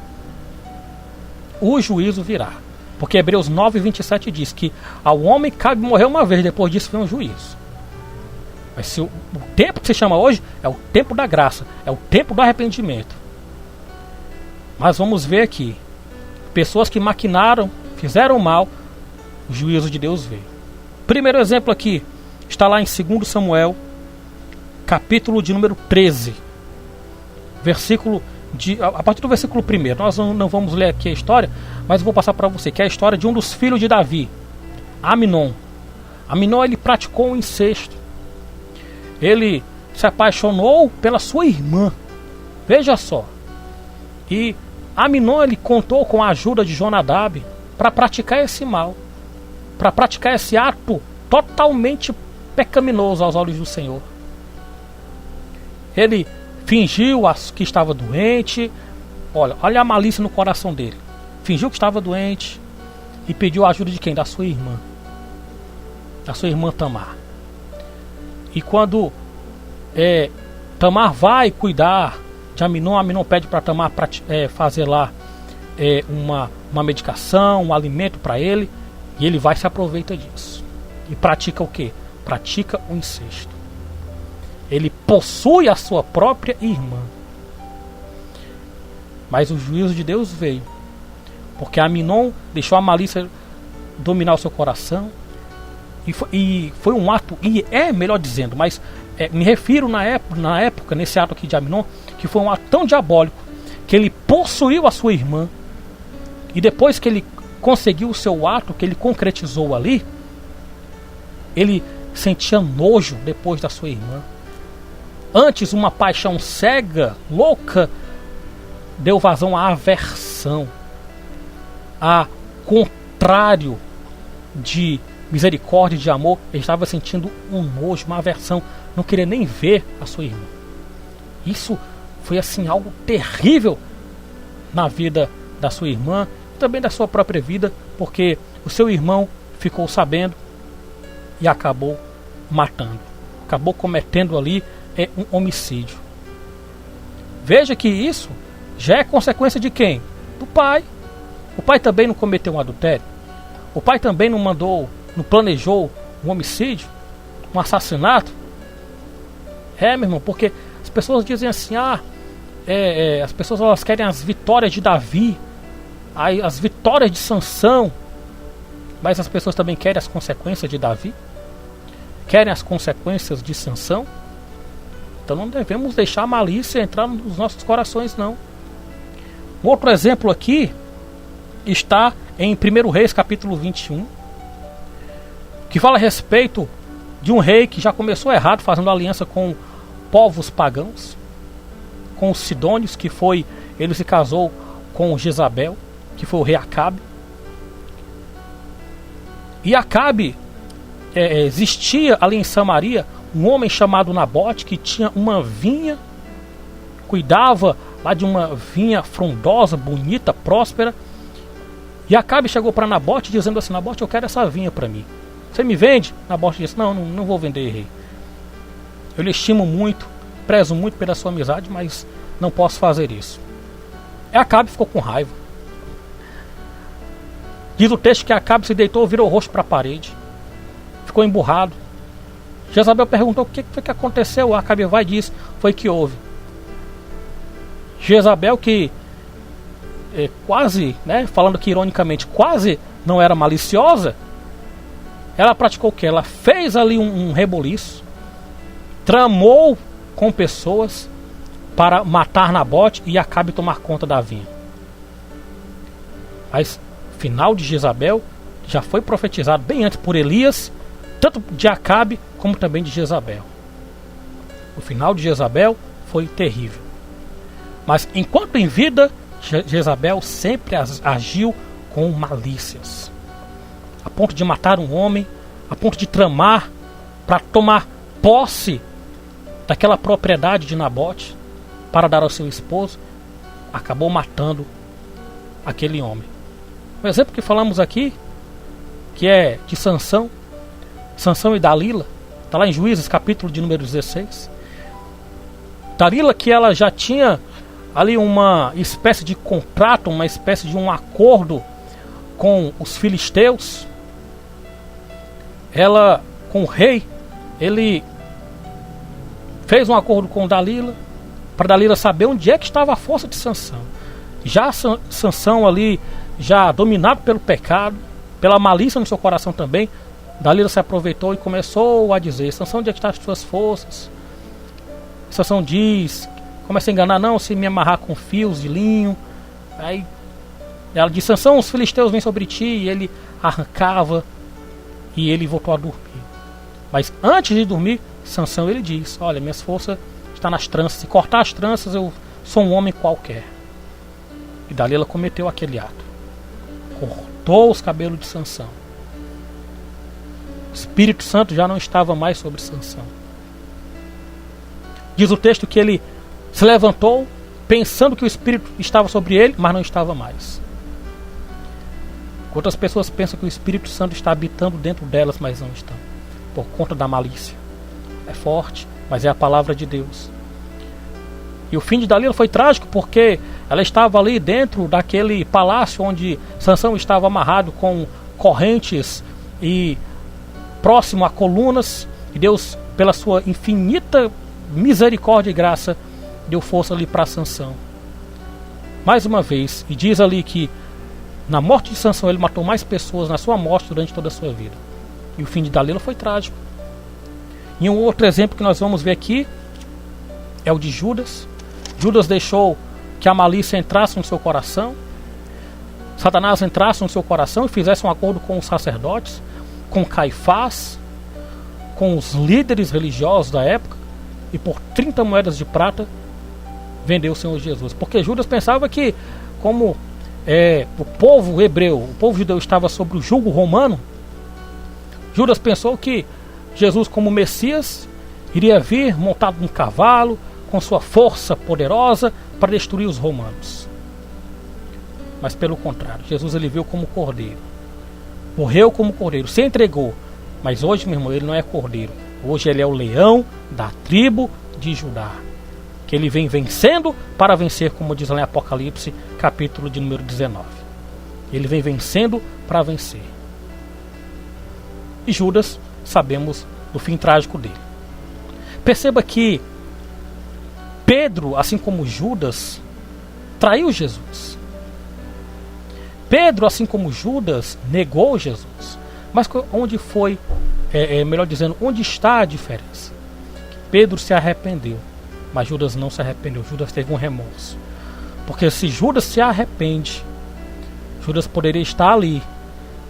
S1: O juízo virá. Porque Hebreus 9:27 diz que ao homem cabe morrer uma vez, depois disso vem um juízo. Mas se o tempo que se chama hoje é o tempo da graça, é o tempo do arrependimento. Mas vamos ver aqui, pessoas que maquinaram, fizeram mal, o juízo de Deus veio. Primeiro exemplo aqui, está lá em 2 Samuel, capítulo de número 13, a partir do versículo 1. Nós não vamos ler aqui a história, mas eu vou passar para você, que é a história de um dos filhos de Davi, Aminon. Aminon, ele praticou um incesto. Ele se apaixonou pela sua irmã. Veja só. E Aminon, ele contou com a ajuda de Jonadab para praticar esse mal, para praticar esse ato totalmente pecaminoso aos olhos do Senhor. Ele fingiu que estava doente. Olha a malícia no coração dele. Fingiu que estava doente e pediu a ajuda de quem? Da sua irmã. Da sua irmã Tamar. E quando Tamar vai cuidar de Aminon, Aminon pede para Tamar fazer lá uma medicação, um alimento para ele. E ele vai e se aproveita disso. E pratica o quê? Pratica o incesto. Ele possui a sua própria irmã. Mas o juízo de Deus veio, porque Aminon deixou a malícia dominar o seu coração. E foi um ato, e melhor dizendo, mas me refiro na época, nesse ato aqui de Aminon, que foi um ato tão diabólico, que ele possuiu a sua irmã. E depois que ele conseguiu o seu ato, que ele concretizou ali, ele sentia nojo depois da sua irmã. Antes, uma paixão cega, louca, deu vazão à aversão, a contrário de misericórdia e de amor. Ele estava sentindo um nojo, uma aversão, não queria nem ver a sua irmã. Isso foi assim algo terrível na vida da sua irmã, também da sua própria vida, porque o seu irmão ficou sabendo e acabou matando, acabou cometendo ali um homicídio. Veja que isso já é consequência de quem? Do pai. O pai também não cometeu um adultério. O pai também não planejou um homicídio, um assassinato. Meu irmão, porque as pessoas dizem assim, as pessoas elas querem as vitórias de Davi, as vitórias de Sansão, mas as pessoas também querem as consequências de Davi, querem as consequências de Sansão. Então não devemos deixar a malícia entrar nos nossos corações, não. Um outro exemplo aqui está em 1 Reis capítulo 21, que fala a respeito de um rei que já começou errado, fazendo aliança com povos pagãos, com os sidônios, ele se casou com Jezabel, que foi o rei Acabe. E Acabe, existia ali em Samaria um homem chamado Nabote, que tinha uma vinha, cuidava lá de uma vinha frondosa, bonita, próspera. E Acabe chegou para Nabote dizendo assim: Nabote, eu quero essa vinha para mim, você me vende? Nabote disse: não vou vender, rei. Eu lhe estimo muito, prezo muito pela sua amizade, mas não posso fazer isso. E Acabe ficou com raiva. Diz o texto que Acabe se deitou, virou o rosto para a parede, ficou emburrado. Jezabel perguntou o que foi que aconteceu. Acabe vai e diz: foi que houve. Jezabel, que quase, falando que ironicamente, quase não era maliciosa, ela praticou o que? Ela fez ali um reboliço, tramou com pessoas para matar Nabote e Acabe tomar conta da vinha. Mas o final de Jezabel já foi profetizado bem antes por Elias, tanto de Acabe como também de Jezabel. O final de Jezabel foi terrível. Mas enquanto em vida, Jezabel sempre agiu com malícias, a ponto de matar um homem, a ponto de tramar para tomar posse daquela propriedade de Nabote para dar ao seu esposo. Acabou matando aquele homem. O exemplo que falamos aqui, que é de Sansão e Dalila, está lá em Juízes, capítulo de número 16. Dalila, que ela já tinha ali uma espécie de contrato, uma espécie de um acordo com os filisteus. Ela, com o rei, ele fez um acordo com Dalila, para Dalila saber onde é que estava a força de Sansão. Já Sansão ali, já dominado pelo pecado, pela malícia no seu coração também, Dalila se aproveitou e começou a dizer: Sansão, onde é que estão as tuas forças? Sansão diz, começa a enganar: não, se me amarrar com fios de linho. Aí ela diz: Sansão, os filisteus vêm sobre ti. E ele arrancava e ele voltou a dormir. Mas antes de dormir, Sansão, ele diz: olha, minhas forças estão nas tranças, se cortar as tranças eu sou um homem qualquer. E Dalila cometeu aquele ato, cortou os cabelos de Sansão. O Espírito Santo já não estava mais sobre Sansão. Diz o texto que ele se levantou pensando que o Espírito estava sobre ele, mas não estava mais. Outras pessoas pensam que o Espírito Santo está habitando dentro delas, mas não estão, por conta da malícia. É forte, mas é a palavra de Deus. E o fim de Dalila foi trágico, porque ela estava ali dentro daquele palácio onde Sansão estava amarrado com correntes e próximo a colunas, e Deus, pela sua infinita misericórdia e graça, deu força ali para Sansão. Mais uma vez, e diz ali que na morte de Sansão ele matou mais pessoas na sua morte durante toda a sua vida. E o fim de Dalila foi trágico. E um outro exemplo que nós vamos ver aqui é o de Judas. Judas deixou que a malícia entrasse no seu coração, Satanás entrasse no seu coração e fizesse um acordo com os sacerdotes, com Caifás, com os líderes religiosos da época, e por 30 moedas de prata vendeu o Senhor Jesus. Porque Judas pensava que, como o povo hebreu, o povo judeu estava sob o jugo romano, Judas pensou que Jesus, como Messias, iria vir montado num cavalo, com sua força poderosa, para destruir os romanos. Mas pelo contrário, Jesus ele veio como cordeiro, morreu como cordeiro, se entregou. Mas hoje, meu irmão, ele não é cordeiro. Hoje ele é o leão da tribo de Judá, que ele vem vencendo para vencer, como diz lá em Apocalipse, capítulo de número 19. Ele vem vencendo para vencer. E Judas, sabemos do fim trágico dele. Perceba que Pedro, assim como Judas, traiu Jesus. Pedro, assim como Judas, negou Jesus. Mas onde foi, melhor dizendo, onde está a diferença? Pedro se arrependeu, mas Judas não se arrependeu. Judas teve um remorso. Porque se Judas se arrepende, Judas poderia estar ali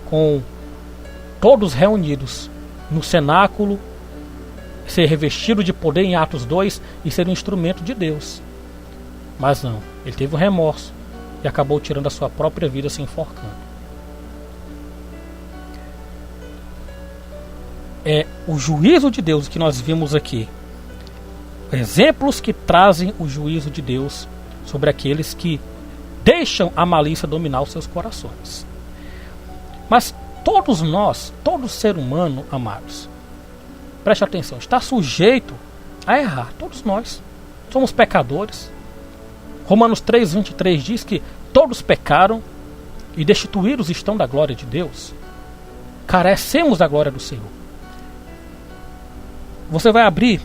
S1: com todos reunidos no cenáculo, ser revestido de poder em Atos 2 e ser um instrumento de Deus. Mas não, ele teve um remorso e acabou tirando a sua própria vida, se enforcando. É o juízo de Deus que nós vimos aqui. Exemplos que trazem o juízo de Deus sobre aqueles que deixam a malícia dominar os seus corações. Mas todos nós, todo ser humano, amados, preste atenção, está sujeito a errar. Todos nós somos pecadores. Romanos 3:23 diz que todos pecaram e destituídos estão da glória de Deus. Carecemos da glória do Senhor. Você vai abrir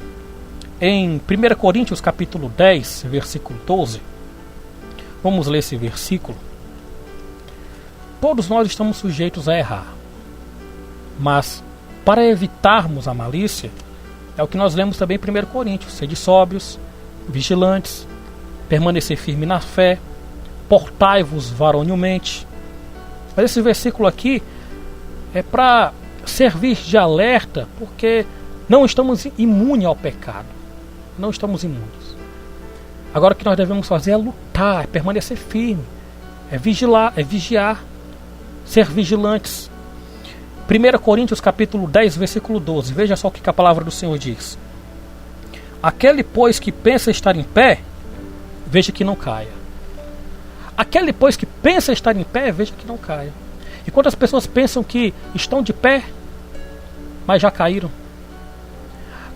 S1: em 1 Coríntios capítulo 10, versículo 12. Vamos ler esse versículo. Todos nós estamos sujeitos a errar. Mas para evitarmos a malícia, é o que nós lemos também em 1 Coríntios: sede sóbrios, vigilantes, permanecer firme na fé, portai-vos varonilmente. Mas esse versículo aqui é para servir de alerta, porque não estamos imunes ao pecado. Não estamos imunes. Agora o que nós devemos fazer é lutar, é permanecer firme, é vigiar, ser vigilantes. 1 Coríntios capítulo 10, versículo 12. Veja só o que a palavra do Senhor diz. Aquele, pois, que pensa estar em pé, veja que não caia. Aquele, pois, que pensa estar em pé, veja que não caia. E quantas pessoas pensam que estão de pé, mas já caíram?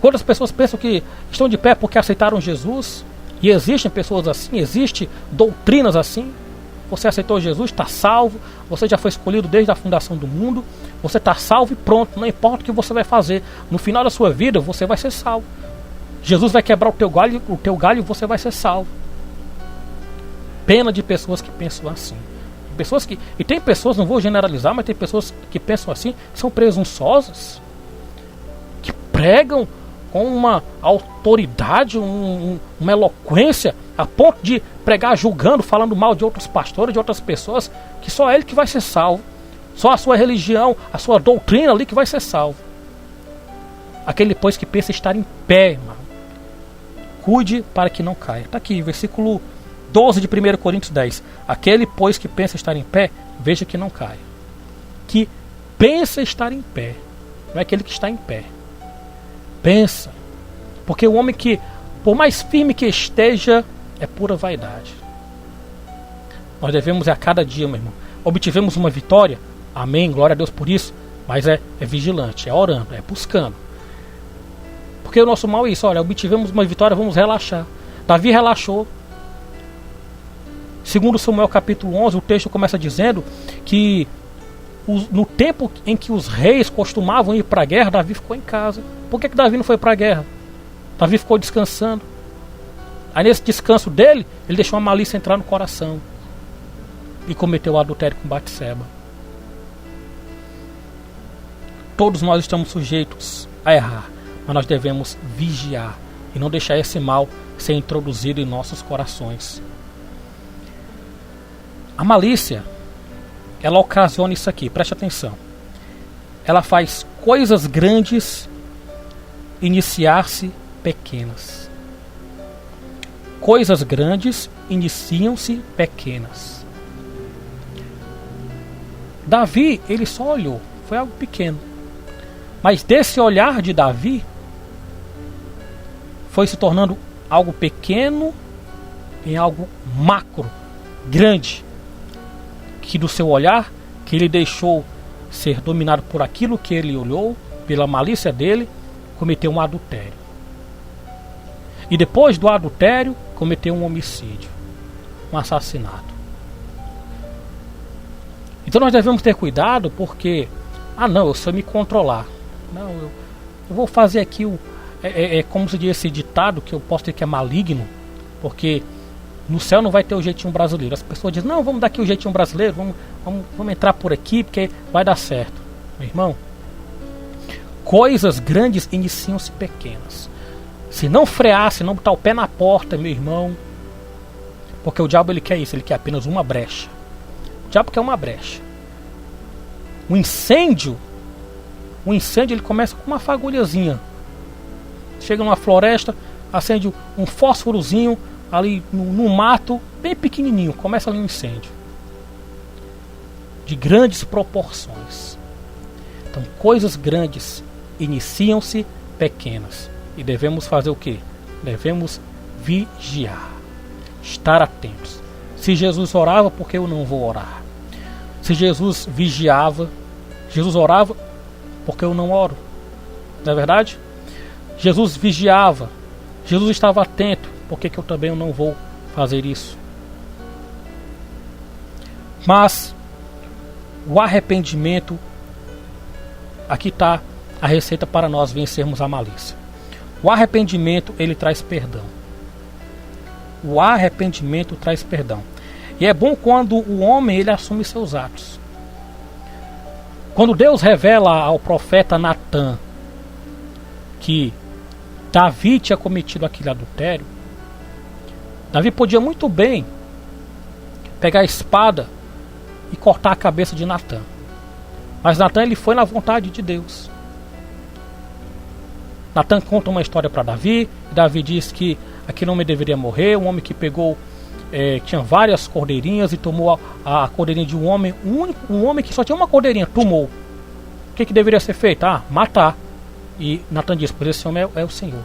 S1: Quantas pessoas pensam que estão de pé porque aceitaram Jesus? E existem pessoas assim, existem doutrinas assim. Você aceitou Jesus, está salvo, você já foi escolhido desde a fundação do mundo, você está salvo e pronto, não importa o que você vai fazer. No final da sua vida, você vai ser salvo. Jesus vai quebrar o teu galho e você vai ser salvo. Pena de pessoas que pensam assim. E tem pessoas, não vou generalizar, mas tem pessoas que pensam assim, são presunçosas, que pregam com uma autoridade, uma eloquência, a ponto de pregar julgando, falando mal de outros pastores, de outras pessoas, que só ele que vai ser salvo. Só a sua religião, a sua doutrina ali que vai ser salvo. Aquele, pois, que pensa estar em pé, irmão, cuide para que não caia. Está aqui, versículo 12 de 1 Coríntios 10. Aquele, pois, que pensa estar em pé, veja que não caia. Que pensa estar em pé, não é aquele que está em pé. Pensa. Porque o homem que, por mais firme que esteja, é pura vaidade. Nós devemos a cada dia, meu irmão. Obtivemos uma vitória, amém, glória a Deus por isso, mas é vigilante, é orando, é buscando. Porque o nosso mal é isso, olha, obtivemos uma vitória, vamos relaxar. Davi relaxou. Segundo Samuel capítulo 11, o texto começa dizendo que no tempo em que os reis costumavam ir para a guerra, Davi ficou em casa. Por que Davi não foi para a guerra? Davi ficou descansando. Aí nesse descanso dele, ele deixou a malícia entrar no coração e cometeu o adultério com Batseba. Todos nós estamos sujeitos a errar, mas nós devemos vigiar e não deixar esse mal ser introduzido em nossos corações. A malícia, ela ocasiona isso aqui, preste atenção. Ela faz coisas grandes iniciar-se pequenas. Coisas grandes iniciam-se pequenas. Davi, ele só olhou, foi algo pequeno. Mas desse olhar de Davi, foi se tornando algo pequeno em algo macro, grande. Que do seu olhar, que ele deixou ser dominado por aquilo que ele olhou, pela malícia dele, cometeu um adultério. E depois do adultério, cometeu um homicídio, um assassinato. Então nós devemos ter cuidado porque, eu sei me controlar. Não, eu vou fazer aqui como se diz esse ditado, que eu posso dizer que é maligno, porque no céu não vai ter o jeitinho brasileiro. As pessoas dizem, não, vamos dar aqui o jeitinho brasileiro, vamos entrar por aqui porque vai dar certo. Meu irmão, coisas grandes iniciam-se pequenas. Se não frear, se não botar o pé na porta, meu irmão, porque o diabo ele quer isso, ele quer apenas uma brecha. O diabo quer uma brecha. O incêndio ele começa com uma fagulhazinha. Chega numa floresta, acende um fósforozinho ali no mato, bem pequenininho, começa ali um incêndio de grandes proporções. Então, coisas grandes iniciam-se pequenas. E devemos fazer o quê? Devemos vigiar, estar atentos. Se Jesus orava, por que eu não vou orar? Se Jesus vigiava, Jesus orava, por que eu não oro? Não é verdade? Jesus vigiava, Jesus estava atento, por que eu também não vou fazer isso? Mas o arrependimento, aqui está a receita para nós vencermos a malícia. O arrependimento, ele traz perdão. O arrependimento traz perdão. E é bom quando o homem ele assume seus atos. Quando Deus revela ao profeta Natã que Davi tinha cometido aquele adultério, Davi podia muito bem pegar a espada e cortar a cabeça de Natã. Mas Natã ele foi na vontade de Deus. Natã conta uma história para Davi. Davi diz que aquele homem deveria morrer. Um homem que pegou tinha várias cordeirinhas e tomou a cordeirinha de um homem, um homem que só tinha uma cordeirinha, tomou. O que deveria ser feito? Matar. E Natan disse: pois esse homem é o Senhor.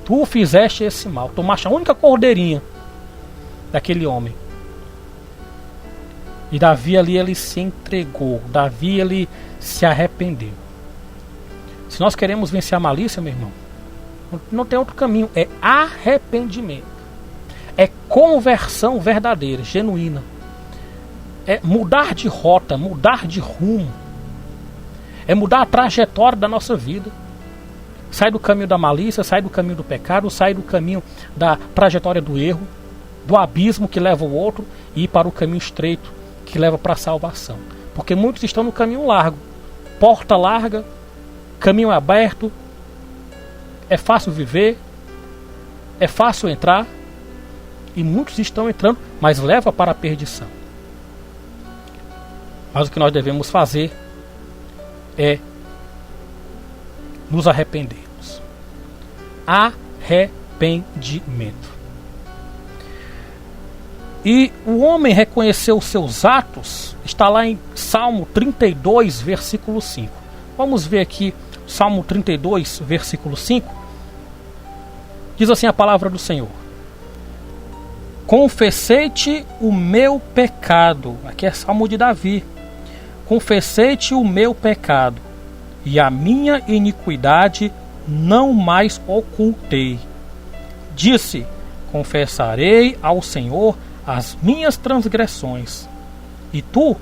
S1: Tu fizeste esse mal, tomaste a única cordeirinha daquele homem. E Davi ali, ele se entregou. Davi, ele se arrependeu. Se nós queremos vencer a malícia, meu irmão, não tem outro caminho. É arrependimento. É conversão verdadeira, genuína. É mudar de rota, mudar de rumo. É mudar a trajetória da nossa vida. Sai do caminho da malícia, sai do caminho do pecado, sai do caminho da trajetória do erro, do abismo que leva o outro, e ir para o caminho estreito que leva para a salvação. Porque muitos estão no caminho largo, porta larga, caminho aberto, é fácil viver, é fácil entrar, e muitos estão entrando, mas leva para a perdição. Mas o que nós devemos fazer é nos arrependermos. Arrependimento. E o homem reconheceu os seus atos, está lá em Salmo 32, versículo 5. Vamos ver aqui, Salmo 32, versículo 5. Diz assim a palavra do Senhor: confessei-te o meu pecado. Aqui é Salmo de Davi. Confessei-te o meu pecado, e a minha iniquidade não mais ocultei. Disse: confessarei ao Senhor as minhas transgressões, e tu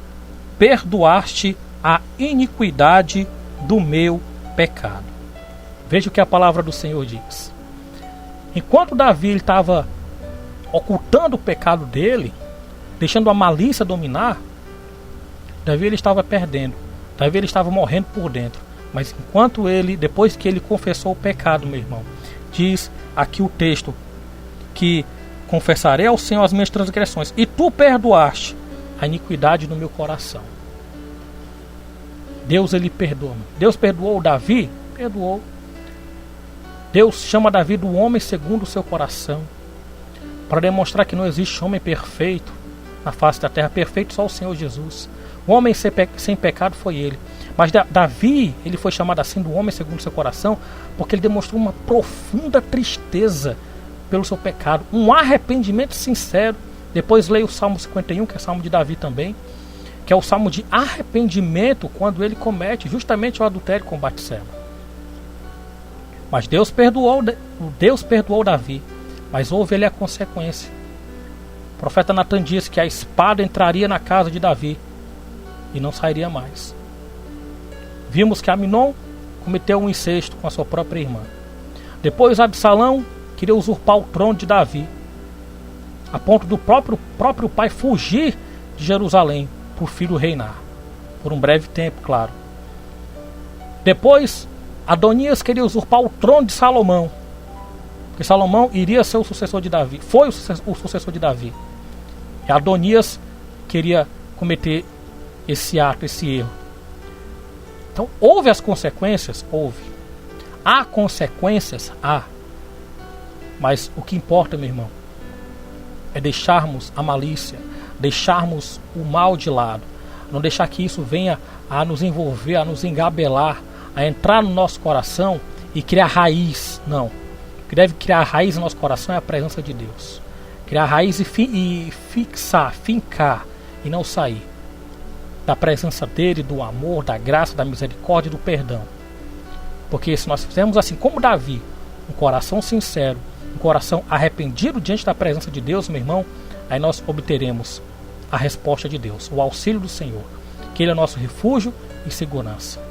S1: perdoaste a iniquidade do meu pecado. Veja o que a palavra do Senhor diz. Enquanto Davi estava ocultando o pecado dele, deixando a malícia dominar, Davi ele estava perdendo. Davi ele estava morrendo por dentro. Mas enquanto ele, depois que ele confessou o pecado, meu irmão, diz aqui o texto que confessarei ao Senhor as minhas transgressões, e tu perdoaste a iniquidade no meu coração. Deus ele perdoa. Deus perdoou Davi? Perdoou. Deus chama Davi do homem segundo o seu coração, para demonstrar que não existe homem perfeito na face da terra. Perfeito só o Senhor Jesus. O homem sem pecado foi ele. Mas Davi, ele foi chamado assim do homem segundo o seu coração, porque ele demonstrou uma profunda tristeza pelo seu pecado, um arrependimento sincero. Depois leia o Salmo 51, que é Salmo de Davi também, que é o Salmo de arrependimento quando ele comete justamente o adultério com Batseba. Mas Deus perdoou Davi, mas houve ele a consequência. O profeta Natan disse que a espada entraria na casa de Davi e não sairia mais. Vimos que Aminon cometeu um incesto com a sua própria irmã. Depois Absalão queria usurpar o trono de Davi, a ponto do próprio pai fugir de Jerusalém para o filho reinar, por um breve tempo, claro. Depois Adonias queria usurpar o trono de Salomão, porque Salomão iria ser o sucessor de Davi, foi o sucessor de Davi. E Adonias queria cometer esse ato, esse erro. Então houve as consequências? Houve. Há consequências? Há. Mas o que importa, meu irmão, é deixarmos a malícia, deixarmos o mal de lado, não deixar que isso venha a nos envolver, a nos engabelar, a entrar no nosso coração e criar raiz. Não. O que deve criar raiz no nosso coração é a presença de Deus. Criar raiz e fincar e não sair da presença dele, do amor, da graça, da misericórdia e do perdão. Porque se nós fizermos assim como Davi, um coração sincero, um coração arrependido diante da presença de Deus, meu irmão, aí nós obteremos a resposta de Deus, o auxílio do Senhor, que Ele é nosso refúgio e segurança.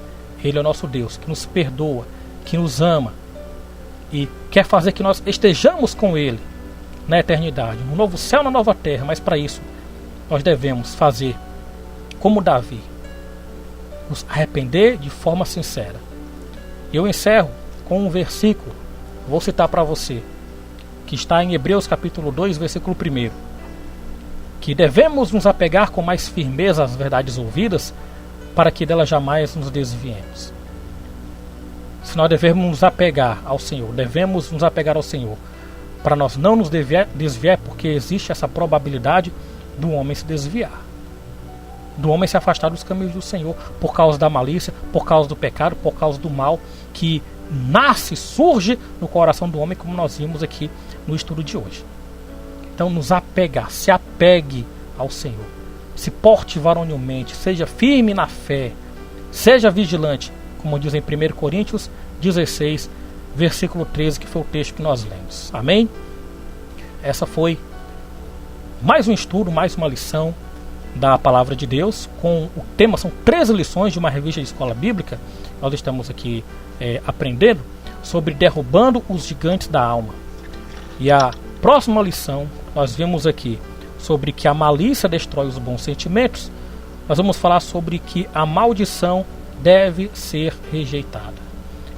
S1: Ele é o nosso Deus, que nos perdoa, que nos ama e quer fazer que nós estejamos com Ele na eternidade, no novo céu, na nova terra. Mas para isso nós devemos fazer como Davi, nos arrepender de forma sincera. Eu encerro com um versículo, vou citar para você, que está em Hebreus capítulo 2, versículo 1, que devemos nos apegar com mais firmeza às verdades ouvidas, para que delas jamais nos desviemos. Se nós devemos nos apegar ao Senhor, para nós não nos desviar, porque existe essa probabilidade do homem se desviar, do homem se afastar dos caminhos do Senhor, por causa da malícia, por causa do pecado, por causa do mal que surge no coração do homem, como nós vimos aqui no estudo de hoje. Então se apegue ao Senhor, se porte varonilmente, seja firme na fé, seja vigilante, como diz em 1 Coríntios 16, versículo 13, que foi o texto que nós lemos. Amém? Essa foi mais um estudo, mais uma lição da Palavra de Deus, com o tema, são 13 lições de uma revista de escola bíblica. Nós estamos aqui aprendendo sobre derrubando os gigantes da alma. E a próxima lição, nós vimos aqui sobre que a malícia destrói os bons sentimentos. Nós vamos falar sobre que a maldição deve ser rejeitada.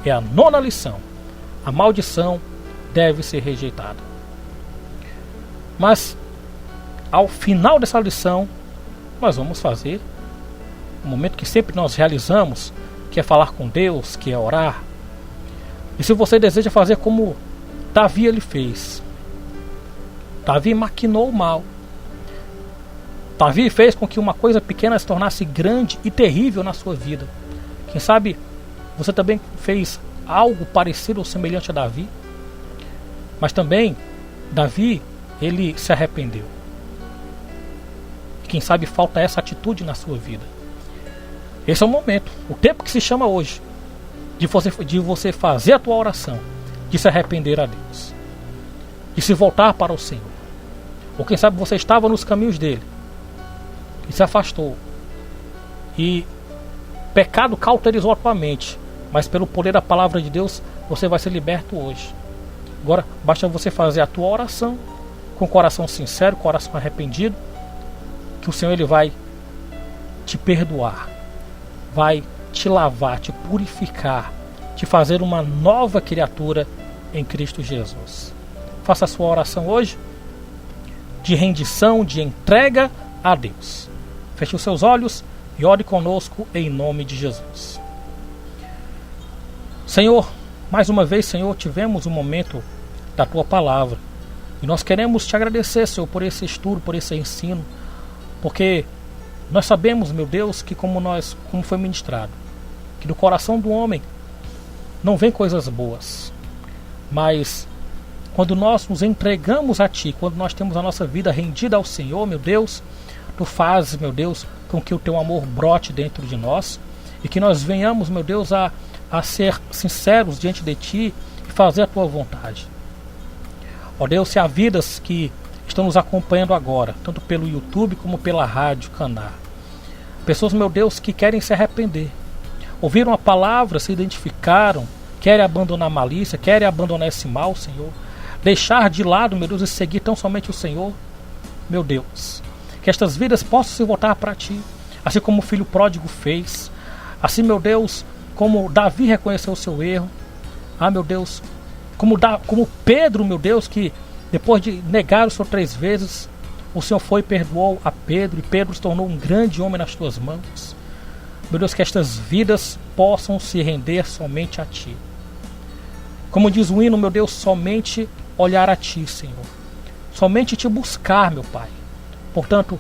S1: É a 9ª lição. A maldição deve ser rejeitada. Mas, ao final dessa lição, nós vamos fazer um momento que sempre nós realizamos, que é falar com Deus, que é orar. E se você deseja fazer como Davi ele fez, Davi maquinou o mal. Davi fez com que uma coisa pequena se tornasse grande e terrível na sua vida. Quem sabe você também fez algo parecido ou semelhante a Davi. Mas também Davi, ele se arrependeu. Quem sabe falta essa atitude na sua vida. Esse é o momento, o tempo que se chama hoje, de você fazer a tua oração, de se arrepender a Deus, de se voltar para o Senhor. Ou quem sabe você estava nos caminhos dele e se afastou, e pecado cauterizou a tua mente, mas pelo poder da palavra de Deus você vai ser liberto hoje. Agora basta você fazer a tua oração com o coração sincero, coração arrependido, que o Senhor ele vai te perdoar, vai te lavar, te purificar, te fazer uma nova criatura em Cristo Jesus. Faça a sua oração hoje de rendição, de entrega a Deus. Feche os seus olhos e ore conosco em nome de Jesus. Senhor, mais uma vez, Senhor, tivemos um momento da Tua Palavra e nós queremos Te agradecer, Senhor, por esse estudo, por esse ensino, porque nós sabemos, meu Deus, que como foi ministrado, que do coração do homem não vem coisas boas, mas quando nós nos entregamos a Ti, quando nós temos a nossa vida rendida ao Senhor, meu Deus, Tu fazes, meu Deus, com que o Teu amor brote dentro de nós e que nós venhamos, meu Deus, a ser sinceros diante de Ti e fazer a Tua vontade. Ó Deus, se há vidas que estão nos acompanhando agora, tanto pelo YouTube como pela rádio Caná, pessoas, meu Deus, que querem se arrepender, ouviram a palavra, se identificaram, querem abandonar a malícia, querem abandonar esse mal, Senhor, deixar de lado, meu Deus, e seguir tão somente o Senhor, meu Deus, que estas vidas possam se voltar para Ti, assim como o filho pródigo fez, assim, meu Deus, como Davi reconheceu o seu erro, meu Deus, como Pedro, meu Deus, que depois de negar o Senhor 3 vezes, o Senhor foi e perdoou a Pedro, e Pedro se tornou um grande homem nas Tuas mãos. Meu Deus, que estas vidas possam se render somente a Ti. Como diz o hino, meu Deus, somente olhar a Ti, Senhor. Somente Te buscar, meu Pai. Portanto,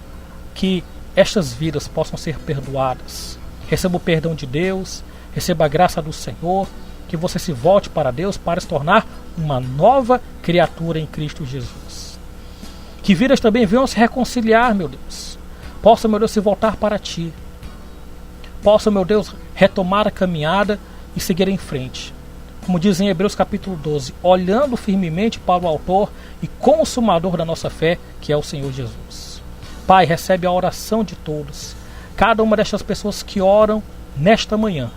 S1: que estas vidas possam ser perdoadas. Receba o perdão de Deus, receba a graça do Senhor, que você se volte para Deus para se tornar uma nova criatura em Cristo Jesus. Que vidas também venham se reconciliar, meu Deus. Possa, meu Deus, se voltar para Ti. Possa, meu Deus, retomar a caminhada e seguir em frente. Como diz em Hebreus capítulo 12, olhando firmemente para o autor e consumador da nossa fé, que é o Senhor Jesus. Pai, recebe a oração de todos. Cada uma destas pessoas que oram nesta manhã,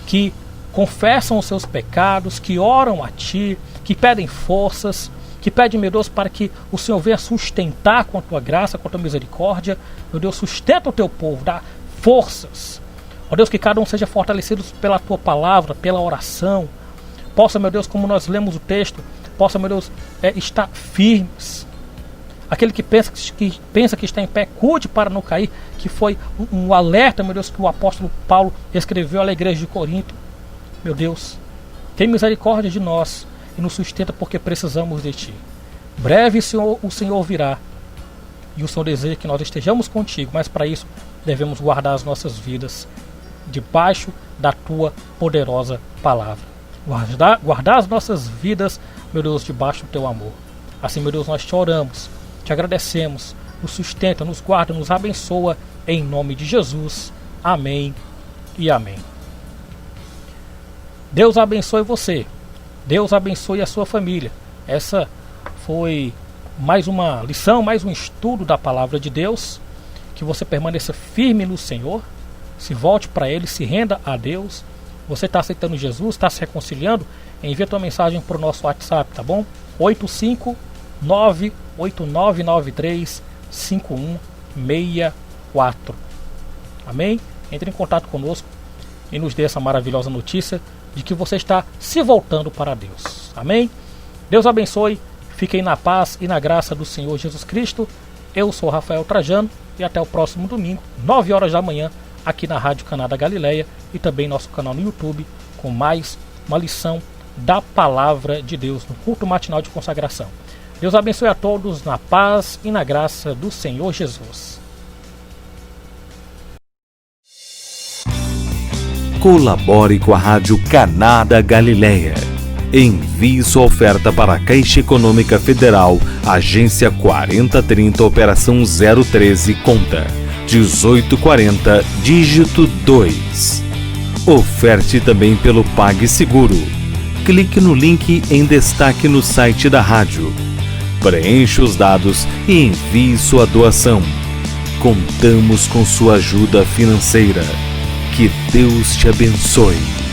S1: que confessam os seus pecados, que oram a Ti, que pedem forças, que pedem, meu Deus, para que o Senhor venha sustentar com a Tua graça, com a Tua misericórdia. Meu Deus, sustenta o Teu povo, dá forças. Ó Deus, que cada um seja fortalecido pela Tua palavra, pela oração. Possa, meu Deus, como nós lemos o texto, possa, meu Deus, estar firmes. Aquele que pensa que está em pé, cuide para não cair, que foi um alerta, meu Deus, que o apóstolo Paulo escreveu à igreja de Corinto. Meu Deus, tem misericórdia de nós, e nos sustenta porque precisamos de Ti. Breve o Senhor virá e o Senhor deseja que nós estejamos contigo, mas para isso devemos guardar as nossas vidas debaixo da Tua poderosa palavra. Guardar as nossas vidas, meu Deus, debaixo do Teu amor. Assim, meu Deus, nós te oramos, te agradecemos, nos sustenta, nos guarda, nos abençoa, em nome de Jesus. Amém e amém. Deus abençoe você. Deus abençoe a sua família. Essa foi mais uma lição, mais um estudo da palavra de Deus. Que você permaneça firme no Senhor. Se volte para Ele, se renda a Deus. Você está aceitando Jesus, está se reconciliando? Envie tua mensagem para o nosso WhatsApp, tá bom? 859-8993-5164. Amém? Entre em contato conosco e nos dê essa maravilhosa notícia de que você está se voltando para Deus. Amém? Deus abençoe, fiquem na paz e na graça do Senhor Jesus Cristo. Eu sou Rafael Trajano e até o próximo domingo, 9 horas da manhã, aqui na Rádio Canadá Galileia e também nosso canal no YouTube, com mais uma lição da Palavra de Deus no culto matinal de consagração. Deus abençoe a todos na paz e na graça do Senhor Jesus.
S2: Colabore com a Rádio Canadá Galileia. Envie sua oferta para a Caixa Econômica Federal, Agência 4030, Operação 013, conta 1840, dígito 2. Oferte também pelo PagSeguro. Clique no link em destaque no site da rádio. Preencha os dados e envie sua doação. Contamos com sua ajuda financeira. Que Deus te abençoe.